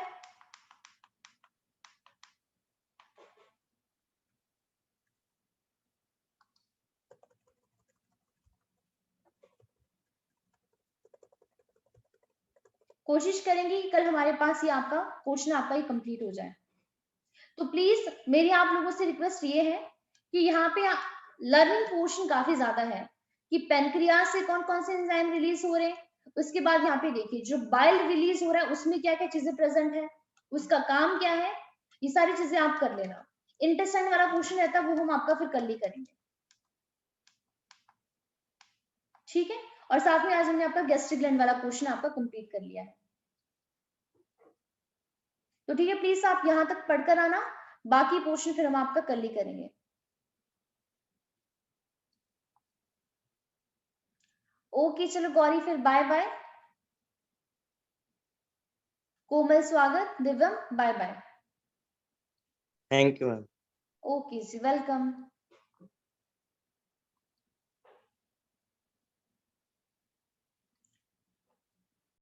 कोशिश करेंगे कि कल हमारे पास ये आपका पोर्शन आपका ही कंप्लीट हो जाए। तो प्लीज मेरी आप लोगों से रिक्वेस्ट ये है कि यहाँ पे लर्निंग पोर्शन काफी ज्यादा है, कि पेनक्रियाज से कौन कौन से एंजाइम रिलीज हो रहे हैं, उसके बाद यहाँ पे देखिए जो बाइल रिलीज हो रहा है उसमें क्या क्या चीजें प्रेजेंट है, उसका काम क्या है, ये सारी चीजें आप कर लेना। इंटेस्टाइन वाला पोर्शन रहता है वो हम आपका फिर कल ही करेंगे, ठीक है। और साथ में आज हमने आपका गैस्ट्रिक ग्लैंड वाला पोर्शन आपका कंप्लीट कर लिया है। तो ठीक है, प्लीज आप यहां तक पढ़कर आना, बाकी पोर्शन फिर हम आपका कल ही करेंगे। ओके चलो गौरी, फिर बाय बाय। कोमल स्वागत, Divyam bye bye. Thank you ma'am. Okay जी, वेलकम।